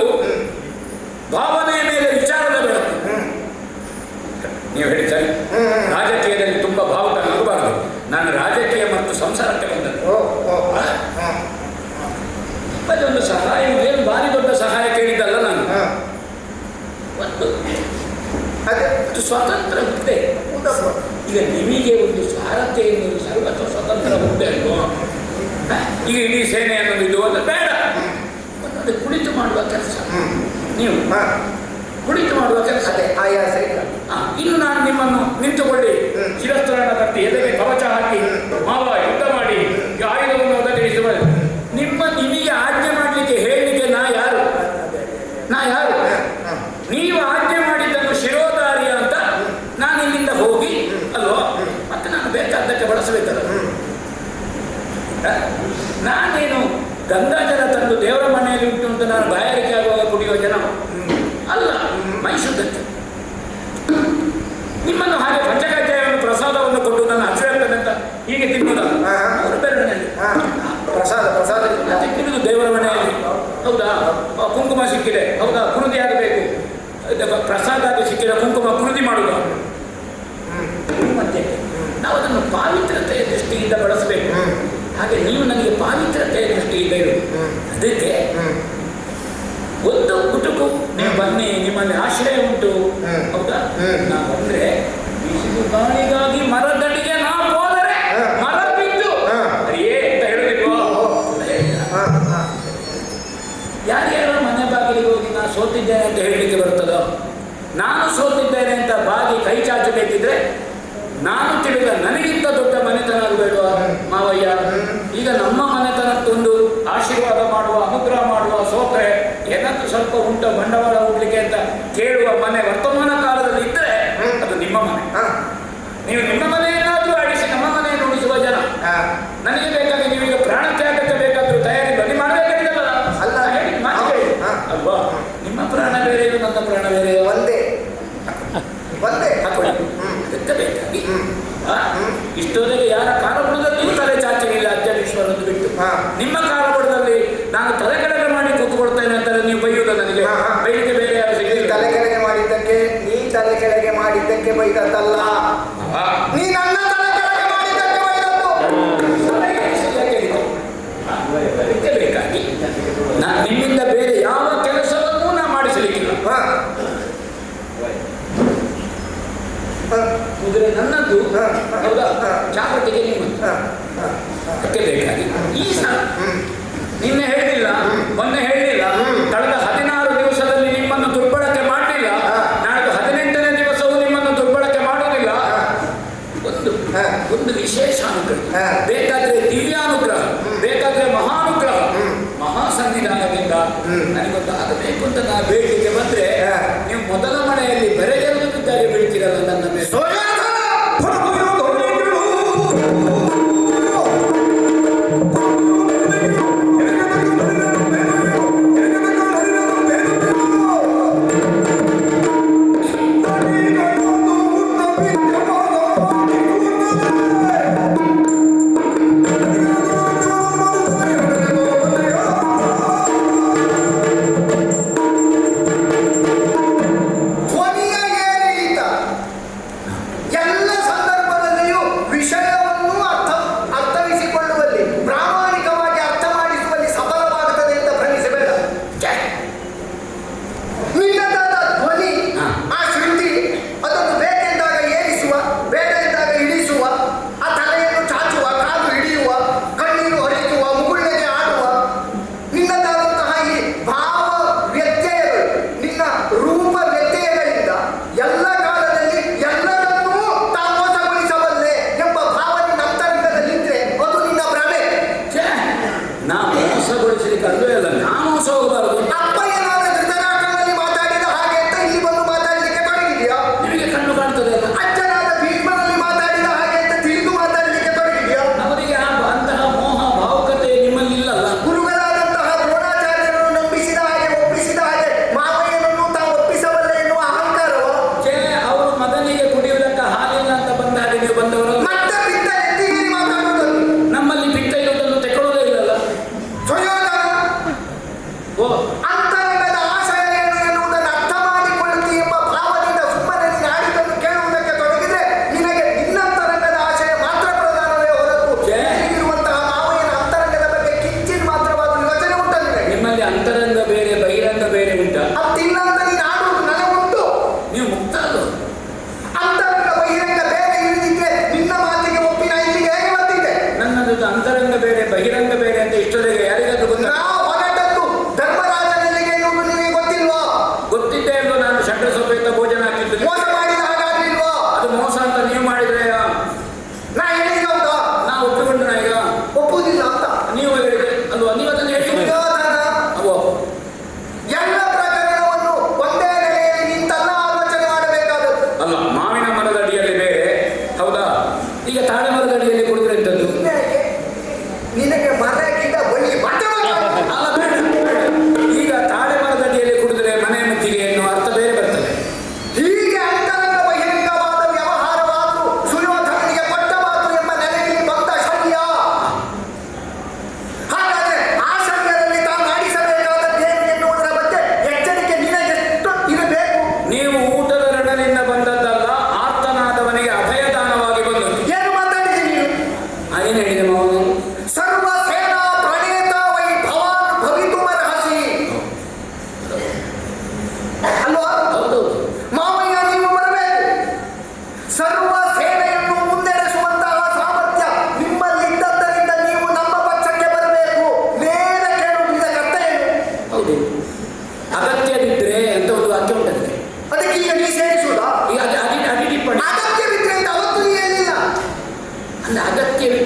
ಭಾವನೆಯ ಮೇಲೆ ವಿಚಾರದ ಬೆಳಕು. ನೀವು ಹೇಳಿ ಸರಿ, ರಾಜಕೀಯದಲ್ಲಿ ತುಂಬಾ ಭಾವುಕನಾಗಬಾರದು. ನಾನು ರಾಜಕೀಯ ಮತ್ತು ಸಂಸಾರಕ್ಕೆ ಬಂದದ್ದು. ಒಂದು ಸಹಾಯ ಏನು ಭಾರಿ ದೊಡ್ಡ ಸಹಾಯ ಕೇಳಿದ್ದಲ್ಲ ನಾನು. ಒಂದು ಅದು ಸ್ವತಂತ್ರ ಹುದ್ದೆ. ಈಗ ನಿಮಗೆ ಒಂದು ಸಾರಥ್ಯ ಎನ್ನುವುದು ಸರ್ವತ್ರ ಸ್ವತಂತ್ರ ಹುದ್ದೆ ಅಲ್ವೋ? ಈಗ ಇಡೀ ಸೇನೆ ಅನ್ನೋದು ಇದು ಒಂದು ಬೇಡ. ಅದು ಕುಳಿತು ಮಾಡುವ ಕೆಲಸ. ನೀವು ಕುಳಿತು ಮಾಡುವ ಕೆಲಸ. ಆಯಾಸ ಇಲ್ಲ. ಇನ್ನು ನಾನು ನಿಮ್ಮನ್ನು ನಿಂತುಕೊಳ್ಳಿ, ಶಿರಸ್ತ್ರವನ್ನು ಕಟ್ಟಿ, ಎದೆಗೆ ಕವಚ ಹಾಕಿ, ಮಾವ ಯುದ್ಧ ಮಾಡಿ, ಆಯುಧವನ್ನು ಒದಗಿಸುವ ನಿಮಗೆ ಆಜ್ಞೆ ಮಾಡಲಿಕ್ಕೆ ಹೇಳಲಿಕ್ಕೆ ನಾ ಯಾರು? ನೀವು ಆಜ್ಞೆ ಮಾಡಿದ್ದನ್ನು ಶಿರೋಧಾರ್ಯ ಅಂತ ನಾನು ಇಲ್ಲಿಂದ ಹೋಗಿ ಅಲ್ವೋ, ಮತ್ತೆ ನಾನು ಬೇಕಾದ್ದಕ್ಕೆ ಬಳಸಬೇಕಲ್ಲ. ನಾನೇನು ಗಂಗಾಜಲ ತಂದು ದೇವರ ಮನೆಯಲ್ಲಿ ಉಂಟು ಅಂತ ನಾನು ಬಾಯಾರಿಕೆ ಆಗುವಾಗ ಕುಡಿಯುವ ಜನ ಅಲ್ಲ. ಮೈಸೂರಕ್ಕೆ ನಿಮ್ಮನ್ನು ಹಾಗೆ ಪಂಚಕಜ್ಜಾಯವನ್ನು ಪ್ರಸಾದವನ್ನು ಕೊಟ್ಟು ನನ್ನ ಹಸಿರಾಗ್ತದಂತ ಹೀಗೆ ತಿನ್ನುವುದಲ್ಲ. ಅವರು ಬೆರಳಿನಲ್ಲಿ ಪ್ರಸಾದ ತಿನ್ನುವುದು ದೇವರ ಮನೆಯಲ್ಲಿ. ಹೌದಾ? ಕುಂಕುಮ ಸಿಕ್ಕಿದೆ, ಹೌದಾ? ಕುರುದಿ ಆಗಬೇಕು. ಪ್ರಸಾದ ಸಿಕ್ಕಿದ ಕುಂಕುಮ ಕುರುದಿ ಮಾಡುವುದು. ನೀವು ನನಗೆ ಪಾವಿತ್ರತೆಯ ದೃಷ್ಟಿಯಿಂದ ಇರು. ಅದಕ್ಕೆ ಒಂದು ಕುಟುಕು ನೀವು ಬನ್ನಿ, ನಿಮ್ಮಲ್ಲಿ ಆಶ್ರಯ ಉಂಟು, ಹೌದಾ? ನಾ ಬಂದ್ರೆ ಬಿಸಿಲು ಗಾಳಿಗಾಗಿ ಮರದಡಿಗೆ ನಾ ಹೋದರೆ ಮರ ಬಿದ್ದು ಅರಿಯೇ ಅಂತ ಹೇಳುದಿಲ್ವೋ? ಯಾರ್ಯಾರೋ ಮನೆ ಬಾಗಿಲಿಗೆ ಹೋಗಿ ನಾ ಸೋತಿದ್ದೇನೆ ಅಂತ ಹೇಳಲಿಕ್ಕೆ ಬರ್ತದೋ? ನಾನು ಸೋತಿದ್ದೇನೆ ಅಂತ ಬಾಗಿ ಕೈ ಚಾಚಬೇಕಿದ್ರೆ ನಾನು ತಿಳಿದ ನನಗಿಂತ ದೊಡ್ಡ ಮನೆತನ ಆಗಬೇಡುವ ಮಾವಯ್ಯ. ಈಗ ನಮ್ಮ ಮನೆತನಕ್ಕೊಂದು ಆಶೀರ್ವಾದ ಮಾಡುವ, ಅನುಗ್ರಹ ಮಾಡುವ, ಸೋತ್ರೆ ಏನಾದ್ರೂ ಸ್ವಲ್ಪ ಉಂಟ ಬಂಡವಾಳ ಹೋಗ್ಲಿಕ್ಕೆ ಅಂತ ಕೇಳುವ ಮನೆ ವರ್ತಮಾನ ಕಾಲದಲ್ಲಿ ಇದ್ರೆ ಅದು ನಿಮ್ಮ ಮನೆ. ನೀವು ನಿಮ್ಮ ಮನೆಯನ್ನಾದ್ರೂ ಅಳಿಸಿ ನಮ್ಮ ಮನೆಯನ್ನು ಉಳಿಸುವ ಜನ. ನನಗೆ ಬೇಕಾಗಿ ನೀವೀಗ ಪ್ರಾಣ ತ್ಯಾಗಕ್ಕೆ ಬೇಕಾದ್ರೂ ತಯಾರಿ ಬನ್ನಿ ಮಾಡಬೇಕಾಗಿಲ್ಲ ಅಲ್ಲ, ಹೇಳಿ ಮಾತು ಅಲ್ವಾ? ನಿಮ್ಮ ಪ್ರಾಣ ಬೇರೆ, ನನ್ನ ಪ್ರಾಣ ಬೇರೆ, ಒಂದೇ ಹಾಕೊಳ್ಳಿ. ಅದಕ್ಕೆ ಬೇಕಾಗಿ ಇಷ್ಟೊಂದಿಗೆ ಯಾರ ಕಾಲಬುಡದಲ್ಲಿಯೂ ತಲೆ ಚಾಚಲಿಲ್ಲ ಅಜ್ಜನೀಶ್ವರನ್ನು ಬಿಟ್ಟು. ನಿಮ್ಮ ಕಾಲಬುಡದಲ್ಲಿ ನಾನು ತಲೆ ಕೆಳಗೆ ಮಾಡಿ ಕೂತ್ಕೊಳ್ತೇನೆ ಅಂತಾರೆ, ನೀವು ಬೈಯುವುದ ನನಗೆ? ಬೈಲಿಕ್ಕೆ ಬೇರೆ ಯಾರು ಸಿಗಲಿಲ್ಲ. ತಲೆ ಕೆಳಗೆ ಮಾಡಿದ್ದಕ್ಕೆ, ನೀ ತಲೆ ಕೆಳಗೆ ಮಾಡಿದ್ದಕ್ಕೆ ಬೈದದ್ದಲ್ಲ, ನೀ ನನ್ನ ತಲೆ ಕೆಳಗೆ ಮಾಡಿದ್ದಕ್ಕೆ ಬೈದದ್ದು. ಅದಕ್ಕೆ ಬೇಕಾಗಿ ನಿಮ್ಮಿಂದ ಬೇರೆ ಯಾವ ಕೆಲಸವನ್ನೂ ನಾ ಮಾಡಿಸಲಿಕ್ಕಿಲ್ಲ. ಕುದುರೆ ನನ್ನದ್ದು, ಹೌದಾ? ಚಾಪಟ್ಟಿಗೆ ನಿಮ್ಮದು. ಅದಕ್ಕೆ ಬೇಕಾಗಿ ಈ ಸಲ ನಿನ್ನೆ ಹೇಳಲಿಲ್ಲ, ಮೊನ್ನೆ ಹೇಳಲಿಲ್ಲ, ಕಳೆದ 16 ದಿವಸದಲ್ಲಿ ನಿಮ್ಮನ್ನು ದುರ್ಬಳಕೆ ಮಾಡಲಿಲ್ಲ, ನಾಳೆ 18ನೇ ದಿವಸವೂ ನಿಮ್ಮನ್ನು ದುರ್ಬಳಕೆ ಮಾಡೋದಿಲ್ಲ. ಒಂದು ವಿಶೇಷ ಅನುಗ್ರಹ, ಬೇಕಾದ್ರೆ ದಿವ್ಯಾನುಗ್ರಹ, ಬೇಕಾದ್ರೆ ಮಹಾನುಗ್ರಹ, ಮಹಾ ಸನ್ನಿಧಾನದಿಂದ ನನಗೊಂದು ಆಗಬೇಕು ಅಂತ ನಾ ಬೇಡಿಕೆ ಬಂದ್ರೆ ನೀವು ಮೊದಲ ಮನೆಯಲ್ಲಿ ಬೆರೆಗೆಲ್ಲ ಬಿದ್ದಾಗ ಬೀಳ್ತೀರಲ್ಲ ನನ್ನ ಮೇಲೆ. ಬೇರೆ ಉಂಟಾ? ನೀವು ಮುಕ್ತ ಅದು.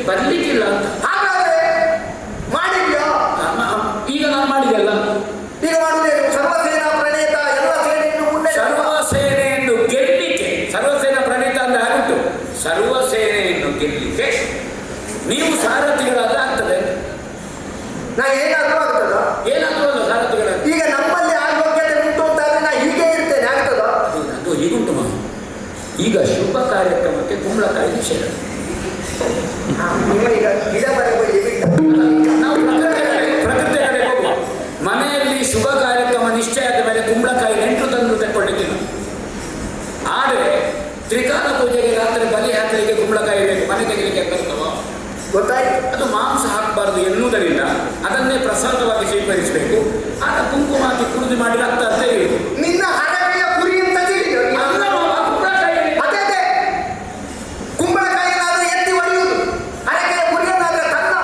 ಬರ್ಲಿಕ್ಕಿಲ್ಲ ಅಂತ. ಹಾಗಾದ್ರೆ ಮಾಡಿದ್ಯಾ? ಈಗ ನಾನು ಮಾಡಿದೆಲ್ಲ. ಈಗ ಮಾಡುವುದೇನು? ಸರ್ವಸೇನಾ ಪ್ರಣೇತ ಎಲ್ಲ ಸೇನೆಯನ್ನು ಮುಂದೆ ಸರ್ವಸೇನೆಯನ್ನು ಗೆಲ್ಲಿಕ್ಕೆ, ಸರ್ವಸೇನಾ ಪ್ರಣೇತ ಅಂದ್ರೆ ಆಗುಂಟು, ಸರ್ವಸೇನೆಯನ್ನು ಗೆಲ್ಲಿಕ್ಕೆ ನೀವು ಸಾರಥಿಗಳಾದ ಆಗ್ತದೆ. ನಾ ಏನಾದ್ರೂ ಆಗ್ತದ? ಏನಾದ್ರೂ ಅಲ್ಲ ಸಾರಥಿಗಳ. ಈಗ ನಮ್ಮಲ್ಲಿ ಆರೋಗ್ಯತೆ ಉಂಟು ಅಂತಾದ್ರೆ ನಾ ಹೀಗೆ ಇರ್ತೇನೆ, ಆಗ್ತದ? ಅದು ಹೀಗುಂಟು ಮಾ. ಈಗ ಶುಭ ಕಾರ್ಯಕ್ರಮಕ್ಕೆ ಕುಂಬಳಕಾಯಿ ನಿಷೇಧ. ನಿಮ್ಮ ಈಗ ಗಿಡ ಬರಬಹುದು ನಾವು ಪ್ರಕೃತಿ ಕಡೆ ಹೋಗುವ. ಮನೆಯಲ್ಲಿ ಶುಭ ಕಾರ್ಯಕ್ರಮ ನಿಶ್ಚಯ ಆದ ಮೇಲೆ ಕುಂಬಳಕಾಯಿ ನೆಂಟು ತಂದು ತಕ್ಕೊಳ್ಳಿಕ್ಕಿಲ್ಲ. ಆದರೆ ತ್ರಿಕಾಲ ಪೂಜೆಗೆ ರಾತ್ರಿ ಬಲಿ ಹಾಕಲಿಕ್ಕೆ ಕುಂಬಳಕಾಯಿ ಬೇಕು. ಮನೆ ತೆಗೆಲಿಕ್ಕೆ ಬರ್ತವ ಗೊತ್ತಾಯ್ತು? ಅದು ಮಾಂಸ ಹಾಕಬಾರದು ಎನ್ನುವುದರಿಂದ ಅದನ್ನೇ ಪ್ರಸಾದವಾಗಿ ಸ್ವೀಕರಿಸಬೇಕು. ಆಗ ಕುಂಕುಮ ಹಾಕಿ ಕುರುದಿ ಮಾಡಿ ರಕ್ತ ಅಂತ ಹೇಳಿದ್ರು. ನಿನ್ನ ಹರಕೆಯ ಗುರಿ ಅಂತ ತಿಳಿದು ಅದೇ ಅದೇ ಕುಂಬಳಕಾಯಿನಾದ್ರೆ ಎತ್ತಿ ಹೊಡೆಯುವುದು. ಹರಕೆಯ ಗುರಿಯನ್ನಾದ್ರೆ ತನ್ನ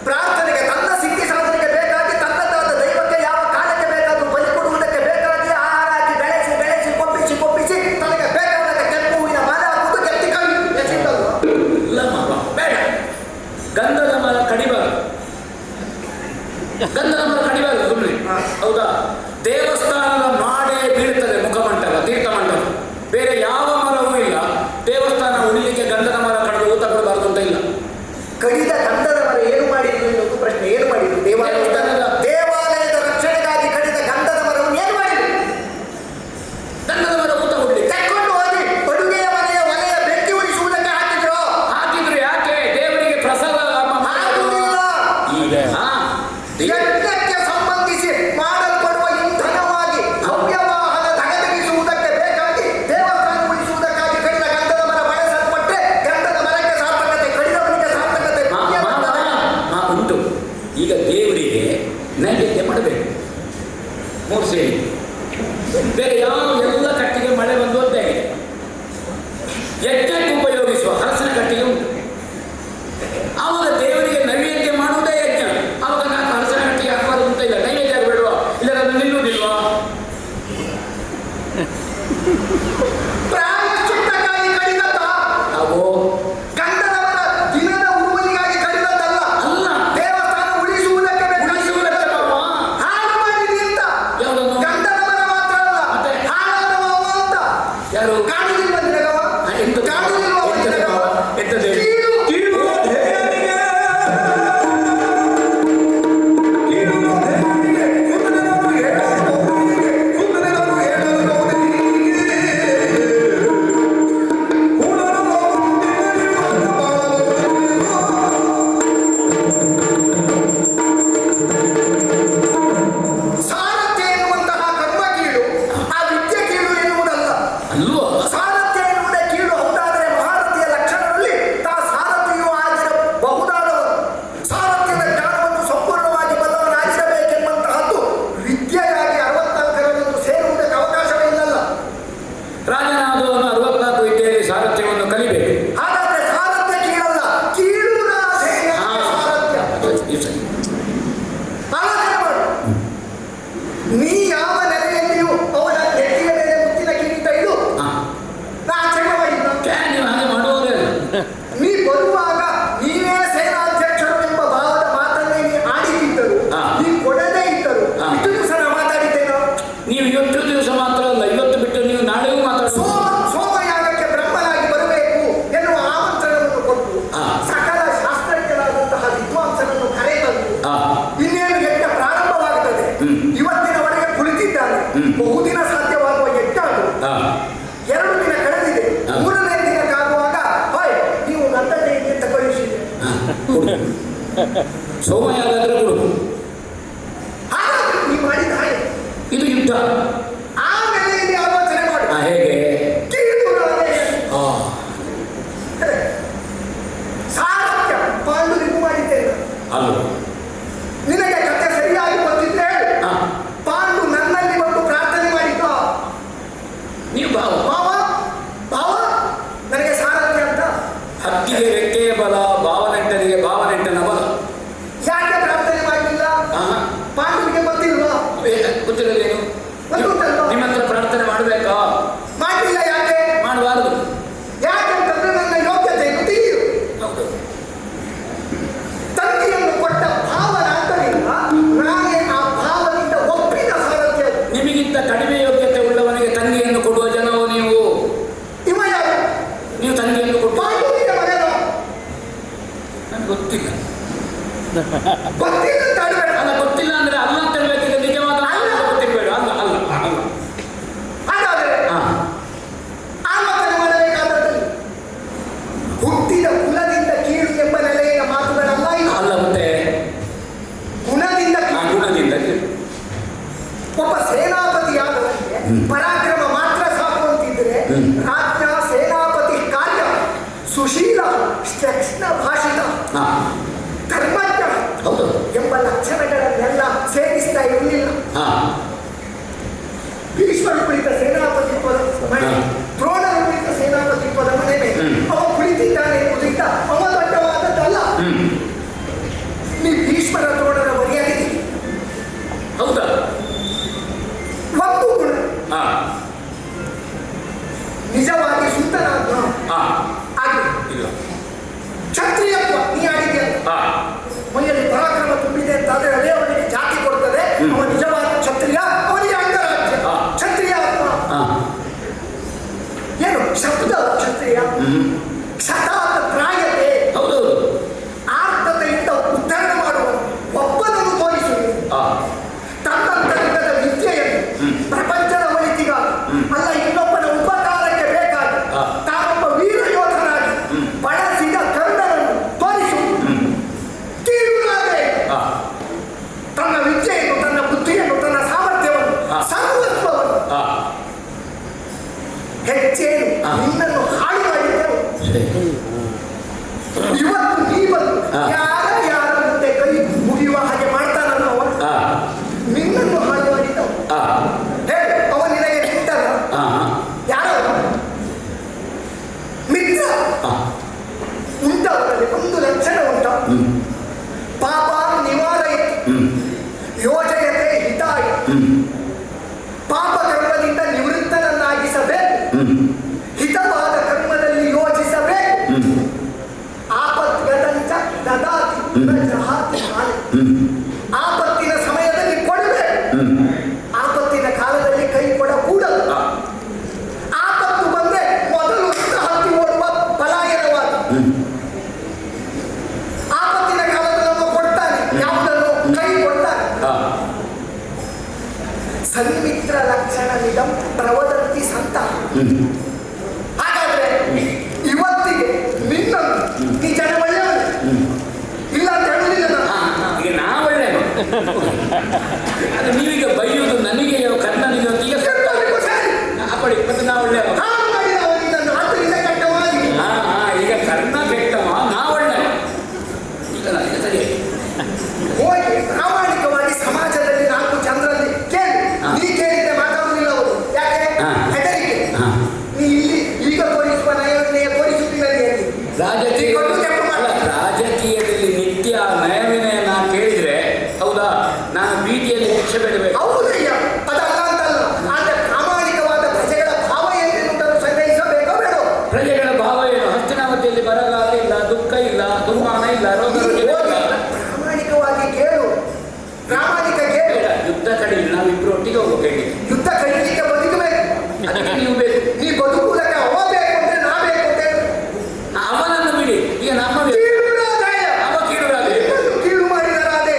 ಪ್ರಾರ್ಥನೆಗೆ, ತನ್ನ ಸಿದ್ಧಿ ಸಾಧನೆಗೆ ಬೇಕಾಗಿ, ತನ್ನದಾದ ದೈವಕ್ಕೆ ಯಾವ ಕಾಲಕ್ಕೆ ಬೇಕಾದ್ರೂ ಬಲಿ ಕೊಡುವುದಕ್ಕೆ ಬೇಕಾಗಿ ಆಹಾರ ಹಾಕಿ ಬೆಳೆಸಿ ಬೆಳೆಸಿ ಕೊಪ್ಪಿಸಿ ಕೊಪ್ಪಿಸಿ ತನಗೆ ಬೇಕಾದಾಗ ಕೆಂಪು ಹೂವಿನ ಮಾಲೆ ಹಾಕುವುದು, ಕೆತ್ತಿ ಕೈ ಎಸಿದ್ದಲ್ವಾ? ಇಲ್ಲ ಮಾವ, ಬೇಡ. ಗಂಧದ ಮರ ಕಡಿಬಾರದು, ಗಂಧದ ಮರ ಕಡಿಬಾರದು ಸುಮ್ಮನೆ. ಹೌದಾ? ದೇವಸ್ಥಾನದ ಮಾಡೇ ಬೀಳ್ತದೆ ಮುಖಮಂಟಪ, ತೀರ್ಥಮಂಟಪ. ಬೇರೆ ಯಾವ ಮರವೂ ಇಲ್ಲ. ದೇವಸ್ಥಾನ ಉಳಿಲಿಕ್ಕೆ ಗಂಧದ ಮರ ಕಡಿದು ಊತ ಕೊಡಬಾರದು ಅಂತ ಇಲ್ಲ. ಕಡಿದ ಗಂಧದ ಮರ ಏನು ಮಾಡಿದ್ರು ಎನ್ನುವುದು ಪ್ರಶ್ನೆ. ಏನು ಮಾಡಿದ್ರು? ದೇವಾಲಯದ ರಕ್ಷಣೆಗಾಗಿ ಕಡಿದ ಗಂಧದ ಮರವನ್ನು ಏನು ಮಾಡಿದ್ರು? ಗಂಧದ ಮರ ಊತ ಕೊಡ್ಲಿಕ್ಕೆ ತೆಕ್ಕೊಂಡು ಹೋಗಿ ಅಡುಗೆಯ ಮನೆಯ ಒಲೆಯ ಬೆಂಕಿ ಉಳಿಸುವುದಕ್ಕೆ ಹಾಕಿದ್ರು. ಹಾಕಿದ್ರು. ಯಾಕೆ? ದೇವರಿಗೆ ಪ್ರಸಾದ ಹಾಕುವುದಿಲ್ಲ. ಈಗ ಯಜ್ಞಕ್ಕೆ ಸಂಬಂಧಿಸಿ ಮಾಡಲ್ಪಡುವ ಇಂಧನವಾಗಿ ಹವ್ಯವಾಹನ ತಗದಗಿಸುವುದಕ್ಕೆ ಬೇಕಾಗಿ ದೇವಸ್ಥಾನ ಉಳಿಸುವುದಕ್ಕಾಗಿ ಕಡಿದ ಗಂಧದ ಮರ ಬಳಸಲ್ಪಟ್ಟರೆ ಗಂಧದ ಮರಕ್ಕೆ ಸಾರ್ಥಕತೆ, ಕಡಿದವನಿಗೆ ಸಾರ್ಥಕತೆ ಉಂಟು. ಈಗ ದೇವರಿಗೆ ನೈವೇದ್ಯ ಮಾಡಬೇಕು 3 ಸೇರಿ. ಬೇರೆ ಯಾವ ಎಲ್ಲ ಕಟ್ಟಿಗೆ ಮಳೆ ಬಂದು ಒಂದೇ ಆಗಿದೆ. ಯಜ್ಞಕ್ಕೆ ಉಪಯೋಗಿಸುವ ಹಲಸಿನ ಕಟ್ಟಿಗೆ ಉಂಟು. ಆವಾಗ ದೇವರಿಗೆ ನೈವೇದ್ಯ ಮಾಡುವುದೇ ಯಜ್ಞ. ಆವಾಗ ನಾನು ಹಲಸಿನ ಕಟ್ಟಿಗೆ ಹಾಕಬಾರದು ಅಂತ ಇಲ್ಲ. ನೈವೇದ್ಯ ಆಗಬೇಡುವ, ಇಲ್ಲ ಅದು ನಿಲ್ಲುವುದಿಲ್ವಾ? ಪ್ರಾಯಶ್ಚಿತ್ತಕ್ಕಾಗಿ ಕಡಿದದ್ದ ಅವೋ ಗಂಧದ ಮರ ದಿನದ ಉರುವಲಿಗಾಗಿ ಕಡಿದದ್ದಲ್ಲ. ಅಲ್ಲ, ದೇವಸ್ಥಾನ ಉಳಿಸುವುದಕ್ಕೆ ಉಳಿಸುವುದಕ್ಕೆ ಮಾವ. ಹಾಳು ಮಾಡಿದಿ ಅಂತ. ಯಾವುದನ್ನು? ಗಂಧದ ಮರ ಮಾತ್ರ ಅಲ್ಲ, ಮತ್ತೆ? ಹಾಳಾದವ ಅಂತ. ಯಾರು? ಕಾಣುವುದಿಲ್ವ ನಿನಗವ? ಎಂತ ಕಾಣುವುದಿಲ್ವ ಅವ ನಿನಗವ? ಎಂತದೆ? ಕೀಳು. ಸಾರಥ್ಯ ಎನ್ನುವಂತಹ ಕರ್ಮ ಕೀಳು, ಆ ವಿದ್ಯೆ ಕೀಳು ಎನ್ನುವುದಲ್ಲ. ಅಲ್ವಾ? ಸಾರಥ್ಯ ಎನ್ನುವುದೇ ಕೀಳು ಹೌದಾದರೆ ಮಹಾರಥಿಯ ಲಕ್ಷಣಗಳಲ್ಲಿ ತಾ ಸಾರಥಿಯೂ ಆಗಿರಬಹುದಾದವರು. ಸಾರಥ್ಯದ ಜ್ಞಾನವನ್ನು ಸಂಪೂರ್ಣವಾಗಿ ಬಲ್ಲವನಾಗಿರಬೇಕೆಂಬಂತಹದ್ದು ವಿದ್ಯೆಯಾಗಿ 64ರಂದು ಸೇರುವುದಕ್ಕೆ ಅವಕಾಶವೇ ಇಲ್ಲಲ್ಲ. ರಾಜನಾದವನು 64 ವಿದ್ಯೆಯಲ್ಲಿ ಸಾರಥ್ಯವನ್ನು ಕಲಿಬೇಕು. ಹಾಗಾದ್ರೆ ಸಾರಥ್ಯ ಕೀಳಲ್ಲ, ಕೀಳು ರಾಧೆಯ ಸಾರಥ್ಯ. ಆಲೋಚನೆ ಮಾಡು. ನೀ ಯಾವ ನೆಲೆಯಲ್ಲಿಯೂ ಅವನ ನೆತ್ತಿಯ ಮೇಲೆ ಮುತ್ತಿನ ಕಿರೀಟ ಇಡು. ನಾ ಆಚರಣೆ ಮಾಡಿದ್ದ. ನೀವು ಹಾಗೆ ಮಾಡುವುದೇ ಅಲ್ಲ. ನೀ ಬರುವಾಗ ನೀವೇ ಸೇನಾಧ್ಯಕ್ಷರು ಎಂಬ ಭಾವದ ಮಾತನ್ನೇ ನೀ ಆಡಿದ್ದರು, ನೀ ಕೊಡದೇ ಇದ್ದರು. ಇಷ್ಟು ದಿವಸ ನಾ ಮಾತಾಡಿದ್ದೇನೋ? ನೀವು ಇವತ್ತು ದಿವಸ ಮಾತ್ರ ಅಲ್ಲ, ಇವತ್ತು ಬಿಟ್ಟು ನೀವು ನಾಳೆಯೂ ಮಾತಾಡುವ. ಸೋಮಯಾಗಕ್ಕೆ ಬ್ರಹ್ಮನಾಗಿ ಬರಬೇಕು ಎನ್ನುವ ಆಮಂತ್ರಣವನ್ನು ಕೊಟ್ಟು ಸಕಲ ಶಾಸ್ತ್ರಜ್ಞರಾದಂತಹ ವಿದ್ವಾಂಸರನ್ನು ಕರೆತಂದು ಇನ್ನೇನು ಯಜ್ಞ ಪ್ರಾರಂಭವಾಗುತ್ತದೆ. ಇವತ್ತಿನವರೆಗೆ ಕುಳಿತಿದ್ದಾನೆ. ಬಹುದಿನ ಸಾಧ್ಯವಾಗುವ ಯಜ್ಞ ಅದು. 2 ದಿನ ಕಳೆದಿದೆ. 3ನೇ ದಿನಕ್ಕಾಗುವಾಗ ಹಾಯ್ ನೀವು ನನ್ನದೇ ಅಂತ ಕಳುಹಿಸಿದೆ. ಸೋಮಯಾಗಾದ್ರೆ ಕೊಡು. ಹಾಗಾದ್ರೆ ನೀವು ಮಾಡಿದ ಹಾಗೆ ಇದು ಯುದ್ಧ. ಆಮೇಲೆ ಇಲ್ಲಿ ಆಲೋಚನೆ ಮಾಡು. ಹೇಗೆ? ಕೀಳು ರಾಧೆ. ಸಾರಥ್ಯ ಪಾಂಡುವಿಗೂ ಮಾಡಿದ್ದೇನೆ. ಅಲ್ಲ, ನಿನಗೆ ಕಥೆ ಸರಿಯಾಗಿ ಗೊತ್ತಿದ್ರೆ ಹೇಳು. ಪಾಂಡು ನನ್ನಲ್ಲಿ ಬಂದು ಪ್ರಾರ್ಥನೆ ಮಾಡಿದ್ದ. ನೀವು ಭಾವ ಭಾವ ಭಾವ ನನಗೆ ಸಾರಥ್ಯ ಅಂತ. ಹಕ್ಕಿಗೆ ರೆಕ್ಕೆಯ ಬಲ, ಭಾವನೆಂಟನಿಗೆ ಭಾವನೆಂಟನ ಬಲ. ಯಾಕೆ ಪ್ರಾರ್ಥನೆ ಮಾಡಲಿಲ್ಲ? ಪಾಂಡುವಿಗೆ ಗೊತ್ತಿಲ್ವಾ? ಗೊತ್ತಿರಲೇನು? ನಿಮ್ಮ ಹತ್ರ ಪ್ರಾರ್ಥನೆ ಮಾಡಬೇಕಾ? ಮಾಡಲಿಲ್ಲ. ಯಾಕೆ ಮಾಡಬಾರದು? ಯಾಕೆಂತಂದ್ರೆ ನನ್ನ ಯೋಗ್ಯತೆಯನ್ನು ತಿಳಿಯು. ಹೌದು. ಗೊತ್ತಿಲ್ಲ ಅಂತ ಆಡ್ಬೇಡ. ಅಲ್ಲ ಗೊತ್ತಿಲ್ಲ ಅಂದ್ರೆ ಅಲ್ಲ ಅಂತ ಹೇಳ್ಬೇಕಿದ್ರೆ ನಿಜವಾದ ಅಲ್ಲ. ಗೊತ್ತಿರ್ಬೇಡ. ಅಲ್ಲ ಅಲ್ಲ ಅಲ್ಲ. ಹಾಗಾದ್ರೆ ಹಾ. ಆಲೋಚನೆ ಮಾಡಬೇಕಾದದ್ದು ಹುಟ್ಟಿದ ಕುಲದಿಂದ ಕೀಳು ಎಂಬ ನೆಲೆಯ ಮಾತುಗಳಲ್ಲ ಇದು. ಅಲ್ಲ ಮತ್ತೆ ಗುಣದಿಂದ ಆ ಗುಣದಿಂದ ಒಬ್ಬ ಸೇನಾಪತಿಯಾದವನಿಗೆ ಪರಾಕ್ರಮ ಮಾತ್ರ ಸಾಕು ಅಂತಿದ್ರೆ ರಾಜ್ಯ ಸೇನಾಪತಿ ಕಾರ್ಯ ಸುಶೀಲ ಶ್ಲಕ್ಷ್ಣ ಭಾಷಿತ ಹಾ. ಧರ್ಮಜ್ಞ ಹೌದು. ಎಂಬ ಲಕ್ಷಣಗಳನ್ನೆಲ್ಲ ಸೇರಿಸ್ತಾ ಇರಲಿಲ್ಲ. ಹಾ. ಭೀಷ್ಮರು ಕುಳಿತ ಸೇನಾಪತಿ ಪದ ಮನೆ, ದ್ರೋಣರು ಕುಳಿತ ಸೇನಾಪತಿ ಪದ ಮನೆ ಅವ ಕುಳಿತಿದ್ದಾನೆ ಎಂಬುದರಿಂದ ಅವ ದೊಡ್ಡವಾದದ್ದಲ್ಲ. ನೀ ಭೀಷ್ಮರ ದ್ರೋಣರ ಮರ್ಯಾದೆ ಹೌದಾ? ಒಂದು ಗುಣ ಹಾ. ನಿಜವಾಗಿ ಸುಂದರಾತ್ಮ ಹಾ. ಆಗಿ ಇಲ್ಲ. ಕ್ಷತ್ರಿಯತ್ವ ನೀ ಆಡಿದ್ಯಲ್ಲ, ಹಾ. ಮೈಯಲ್ಲಿ ಪರಾಕ್ರಮ ತುಂಬಿದೆ ಅಂತಾದ್ರೆ ಅದೇ ಅವನಿಗೆ ಜಾತಿ ಕೊಡ್ತದೆ. ಅವ ನಿಜವಾದ ಕ್ಷತ್ರಿಯ, ಅವನಿಗೆ ಅಂಗರಾಜ್ಯ. ಹಾ. ಕ್ಷತ್ರಿಯ ಆತ್ಮ ಹಾ. ಏನು ಶಬ್ದ ಕ್ಷತ್ರಿಯ ಕ್ಷತಾತ ತ್ರಾಯತೆ ಹೌದೌದು. ಆರ್ಥತೆಯಿಂದ ಉದ್ಧಾರ ಮಾಡುವ ಒಬ್ಬನನ್ನು ತೋರಿಸುವುದು. ಹಾ. ತನ್ನಂತರದ ವಿದ್ಯೆಯನ್ನು ಪ್ರಪಂಚದ ಒಳಿತಿಗಾಗಿ ಅಲ್ಲ ಇನ್ನೊಬ್ಬನ ಉಪಕಾರಕ್ಕೆ ಬೇಕಾಗಿ ತಾನೊಬ್ಬ ವೀರ ಯೋಧನಾಗಿ ಬಳಸಿದ ಕರ್ಣನನ್ನು ತೋರಿಸುವುದು. ಕೀಳುನಾದೆ ಹಾ. ತನ್ನ ವಿದ್ಯೆಯನ್ನು, ತನ್ನ ಬುದ್ಧಿಯನ್ನು, ತನ್ನ ಸಾಮರ್ಥ್ಯವನ್ನು, ಸರ್ವಸ್ವವನ್ನು ಹಾ. ಹೆಚ್ಚೇನು ನಿನ್ನನ್ನು ಹಾಳು ಮಾಡಿದ್ದೆವು. ಇವತ್ತು ನೀ ಬಂದು ಯಾರ ಮುಂದೆ ಕೈ ಮುಗಿಯುವ ಹಾಗೆ ಮಾಡ್ತಾನಲ್ಲ ಅವ, ಹಾ. ನಿನ್ನನ್ನು ಹಾಳು ಮಾಡಿದ್ದವು. ಹಾ. ಹೇಳು, ಅವ ನಿನಗೆ ಸಿಗ್ತಾನ? ಹಾ. ಯಾರು ಮಿತ್ರ ಹಾ. ಉಂಟವರಲ್ಲಿ ಒಂದು ಲಕ್ಷಣ ಉಂಟ. ಪಾಪ ನಿವಾರಯ ಯೋಜಯತೆ ಹಿತಾಯ. ಪಾಪ ಕರ್ಮದಿಂದ ನಿವೃತ್ತನನ್ನಾಗಿಸಬೇಕು, ಹಿತವಾದ ಕರ್ಮದಲ್ಲಿ ಯೋಚಿಸಬೇಕು. ಆಪತ್ಗದಂಚ ದದಾತಿ ನ ಜಹಾತಿ ಹಾನಿ. ಆಪತ್ತಿನ ಸಮಯದಲ್ಲಿ ಕೊಡಬೇಕು, ಆಪತ್ತಿನ ಕಾಲದಲ್ಲಿ ಕೈ ಕೊಡಕೂಡದು. ಆಪತ್ತು ಬಂದ್ರೆ ಮೊದಲು ಹತ್ತಿ ಓಡುವ ಪಲಾಯನವಾದ. ಆಪತ್ತಿನ ಕಾಲದಲ್ಲಿ ಅವನು ಕೊಡ್ತಾನೆ, ಯಾವುದನ್ನು ಕೈ ಕೊಡ್ತಾನೆ. ಸನ್ಮಿತ್ರ ಲಕ್ಷಣವಿದಂ ಪ್ರವದಂತಿ ಸಂತ. ಹಾಗಾದ್ರೆ ಇವತ್ತಿಗೆ ನಿನ್ನನ್ನು ನೀ ಜನ ಒಳ್ಳೆಯವನು ಇಲ್ಲ ಅಂತ ಹೇಳುವುದಿಲ್ಲ ನಾನು. ಈಗ ನಾ ಒಳ್ಳೆಯದು. ಅದು ನೀವೀಗ ಬೈಯುವುದು ನನಗೆ ಕರ್ಣನಿಗೆ ಈಗ ಕೆಟ್ಟವನಿಗೂ ಸರಿ. ಅಪ್ಪಡಿ ಮತ್ತೆ ನಾ ಒಳ್ಳೆಯವ. ನಾನು ಮಾಡಿದವನಿಗೆ ಆದ್ದರಿಂದ ಕೆಟ್ಟವಾಗಿ. ಹಾ. ಈಗ ಕರ್ಣ ಕೆಟ್ಟವ, ನಾ ಒಳ್ಳೆಯ. ಈಗ ಸರಿ. ಹೋಗಿ ಪ್ರಾಮಾಣಿಕವಾಗಿ ಸಮಾಜದಲ್ಲಿ ನಾಲ್ಕು ಜನರಲ್ಲಿ ಕೇಳಿ. ನೀ ಕೇಳಿದ್ರೆ ಮಾತಾಡುವುದಿಲ್ಲ ಅವರು. ಯಾಕೆ? ಹೆದರಿಕೆ. ನೀ ಇಲ್ಲಿ ಈಗ ತೋರಿಸುವ ನಯವಿನಯ ತೋರಿಸುತ್ತಿಲ್ಲ. ರಾಜಕೀಯದಲ್ಲಿ ನಿತ್ಯ ನಯವಿನಯ ನಾ ಕೇಳಿದ್ರೆ ಹೌದಾ, ನಾನು ಬೀದಿಯಲ್ಲಿ ಭಿಕ್ಷೆ ಬೇಡಬೇಕು. ಹೌದಯ್ಯ, ಅದಲ್ಲ ಅಂತಲ್ಲ. ಆದ್ರೆ ಪ್ರಾಮಾಣಿಕವಾದ ಪ್ರಜೆಗಳ ಭಾವ ಏನೆಂಬುದನ್ನು ಸಂಗ್ರಹಿಸಬೇಕೋ ಬೇಡೋ? ಪ್ರಜೆಗಳ ಭಾವ ಏನು? ಹಸ್ತಿನಾವತಿಯಲ್ಲಿ ಬರಗಾಲ ಇಲ್ಲ, ದುಃಖ ಇಲ್ಲ, ದುರ್ಮಾನ ಇಲ್ಲ, ರೋಗ ಪ್ರಾಮಾಣಿಕವಾಗಿ ಕೇಳು. ಪ್ರಾಮಾಣಿಕ ಕೇಳು. ಯುದ್ಧ ಕಡಿಮೆ, ನಾವಿಬ್ರು ಒಟ್ಟಿಗೆ ಹೋಗ್ಬೇಕು. ಹೇಳಿ, ಯುದ್ಧ ಕಡಿಲಿಕ್ಕೆ ಬದುಕಬೇಕು. ಅದಕ್ಕೆ ನೀವು ಬೇಕು. ನೀ ಬದುಕುವುದಕ್ಕೆ ಅವ ಬೇಕು ಅಂದ್ರೆ ನಾ ಬೇಕು ಅಂತ ಹೇಳು. ಅವನನ್ನು ಬಿಡಿ. ಈಗ ನಮ್ಮ ಅವ ಕೀಳುರಾದೆ. ಕೀಳು ಮಾಡಿದ ರಾಧೆ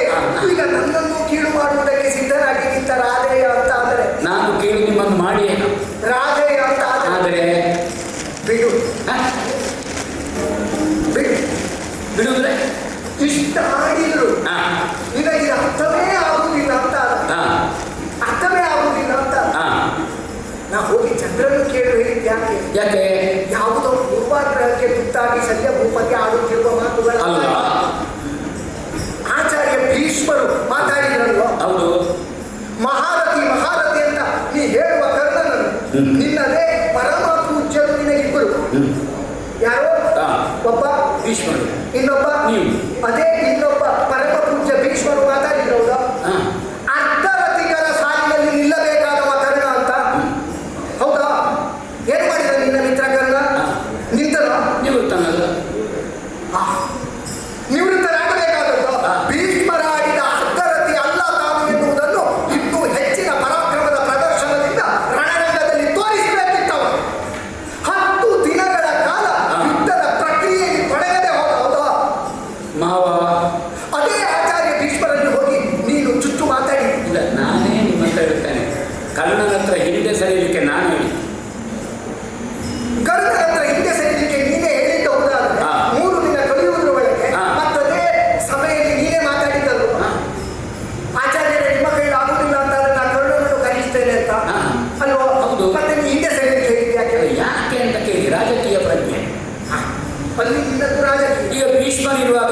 ಈಗ ನನ್ನನ್ನು ಕೀಳು ಮಾಡುವುದಕ್ಕೆ ಸಿದ್ಧರಾಗಿ ನಿಂತ ರಾಧೆಯ ಅಂತ ಆದರೆ, ನಾನು ಕೀಳು ನಿಮ್ಮನ್ನು ಮಾಡಿ ರಾಧೆಯ ಅಂತ ಆದರೆ ಬಿಡು. ಬಿಡು. ಬಿಡುವುದ್ರೆ ಇಷ್ಟ ಆಡಿದ್ರು ನಿನಗೆ ಅರ್ಥವೇ ಆಗುವುದಿಲ್ಲ ಅಂತ. ಅರ್ಥವೇ ಆಗುವುದಿಲ್ಲ ಅಂತ ನಾ ಹೋಗಿ ಚಂದ್ರನು ಕೇಳು ಹೇಳಿದ್ ಯಾಕೆ? ಯಾಕೆ? ಯಾವುದೋ ಪೂರ್ವಾಗ್ರಹಕ್ಕೆ ತುತ್ತಾಗಿ ಶಲ್ಯ ಭೂಪತಿ ಆಡುತ್ತಿರುವ ಮಾತುಗಳಲ್ಲ. ಆಚಾರ್ಯ ಭೀಷ್ಮರು ಮಾತಾಡಿದ್ರಲ್ವ? ಹೌದು. ಮಹಾರಥಿ ಮಹಾರಥಿ ಅಂತ ನೀ ಹೇಳುವ ಕರ್ಣನನ್ನು ನಿನ್ನದೇ ಪರಮ ಪೂಜ್ಯರು ನಿನಗಿಬ್ಬರು. ಯಾರೋ ಒಬ್ಬ ಭೀಷ್ಮರು, ಇನ್ನೊಬ್ಬ ನೀವು. ಅದೇ ಇನ್ನೊಬ್ಬ ಪರಮ ಪೂಜ್ಯ ಭೀಷ್ಮರು ಮಾತಾಡಿದ್ರೌದ? ಅರ್ಧರಥಿಗರ ಸಾಲಿನಲ್ಲಿ ನಿಲ್ಲಬೇಕಾದವ ಕರ್ಣ ಅಂತ. ಹೌದಾ? ಏನ್ ಮಾಡಿದ ನಿನ್ನ ಮಿತ್ರ ಕರ್ಣ? ನಿಂತನ ನಿವೃತ್ತನಲ್ಲ. ನಿವೃತ್ತರಾಗಬೇಕಾದದ್ದು ಭೀಷ್ಮರ ಆಡಿದ ಅರ್ಧರಥಿ ಅಲ್ಲ ತಾನು ಎನ್ನುವುದನ್ನು ಇನ್ನೂ ಹೆಚ್ಚಿನ ಪರಾಕ್ರಮದ ಪ್ರದರ್ಶನದಿಂದ ರಣರಂಗದಲ್ಲಿ ತೋರಿಸಬೇಕಿತ್ತವ. 10 ದಿನಗಳ ಕಾಲ ಯುದ್ಧದ ಪ್ರಕ್ರಿಯೆಯಲ್ಲಿ ತೊಡಗದೆ ಹೋದ. ಹೌದಾ? ಮಾವ ಅದೇ ಭೀಷ್ಮನಿರುವಾಗ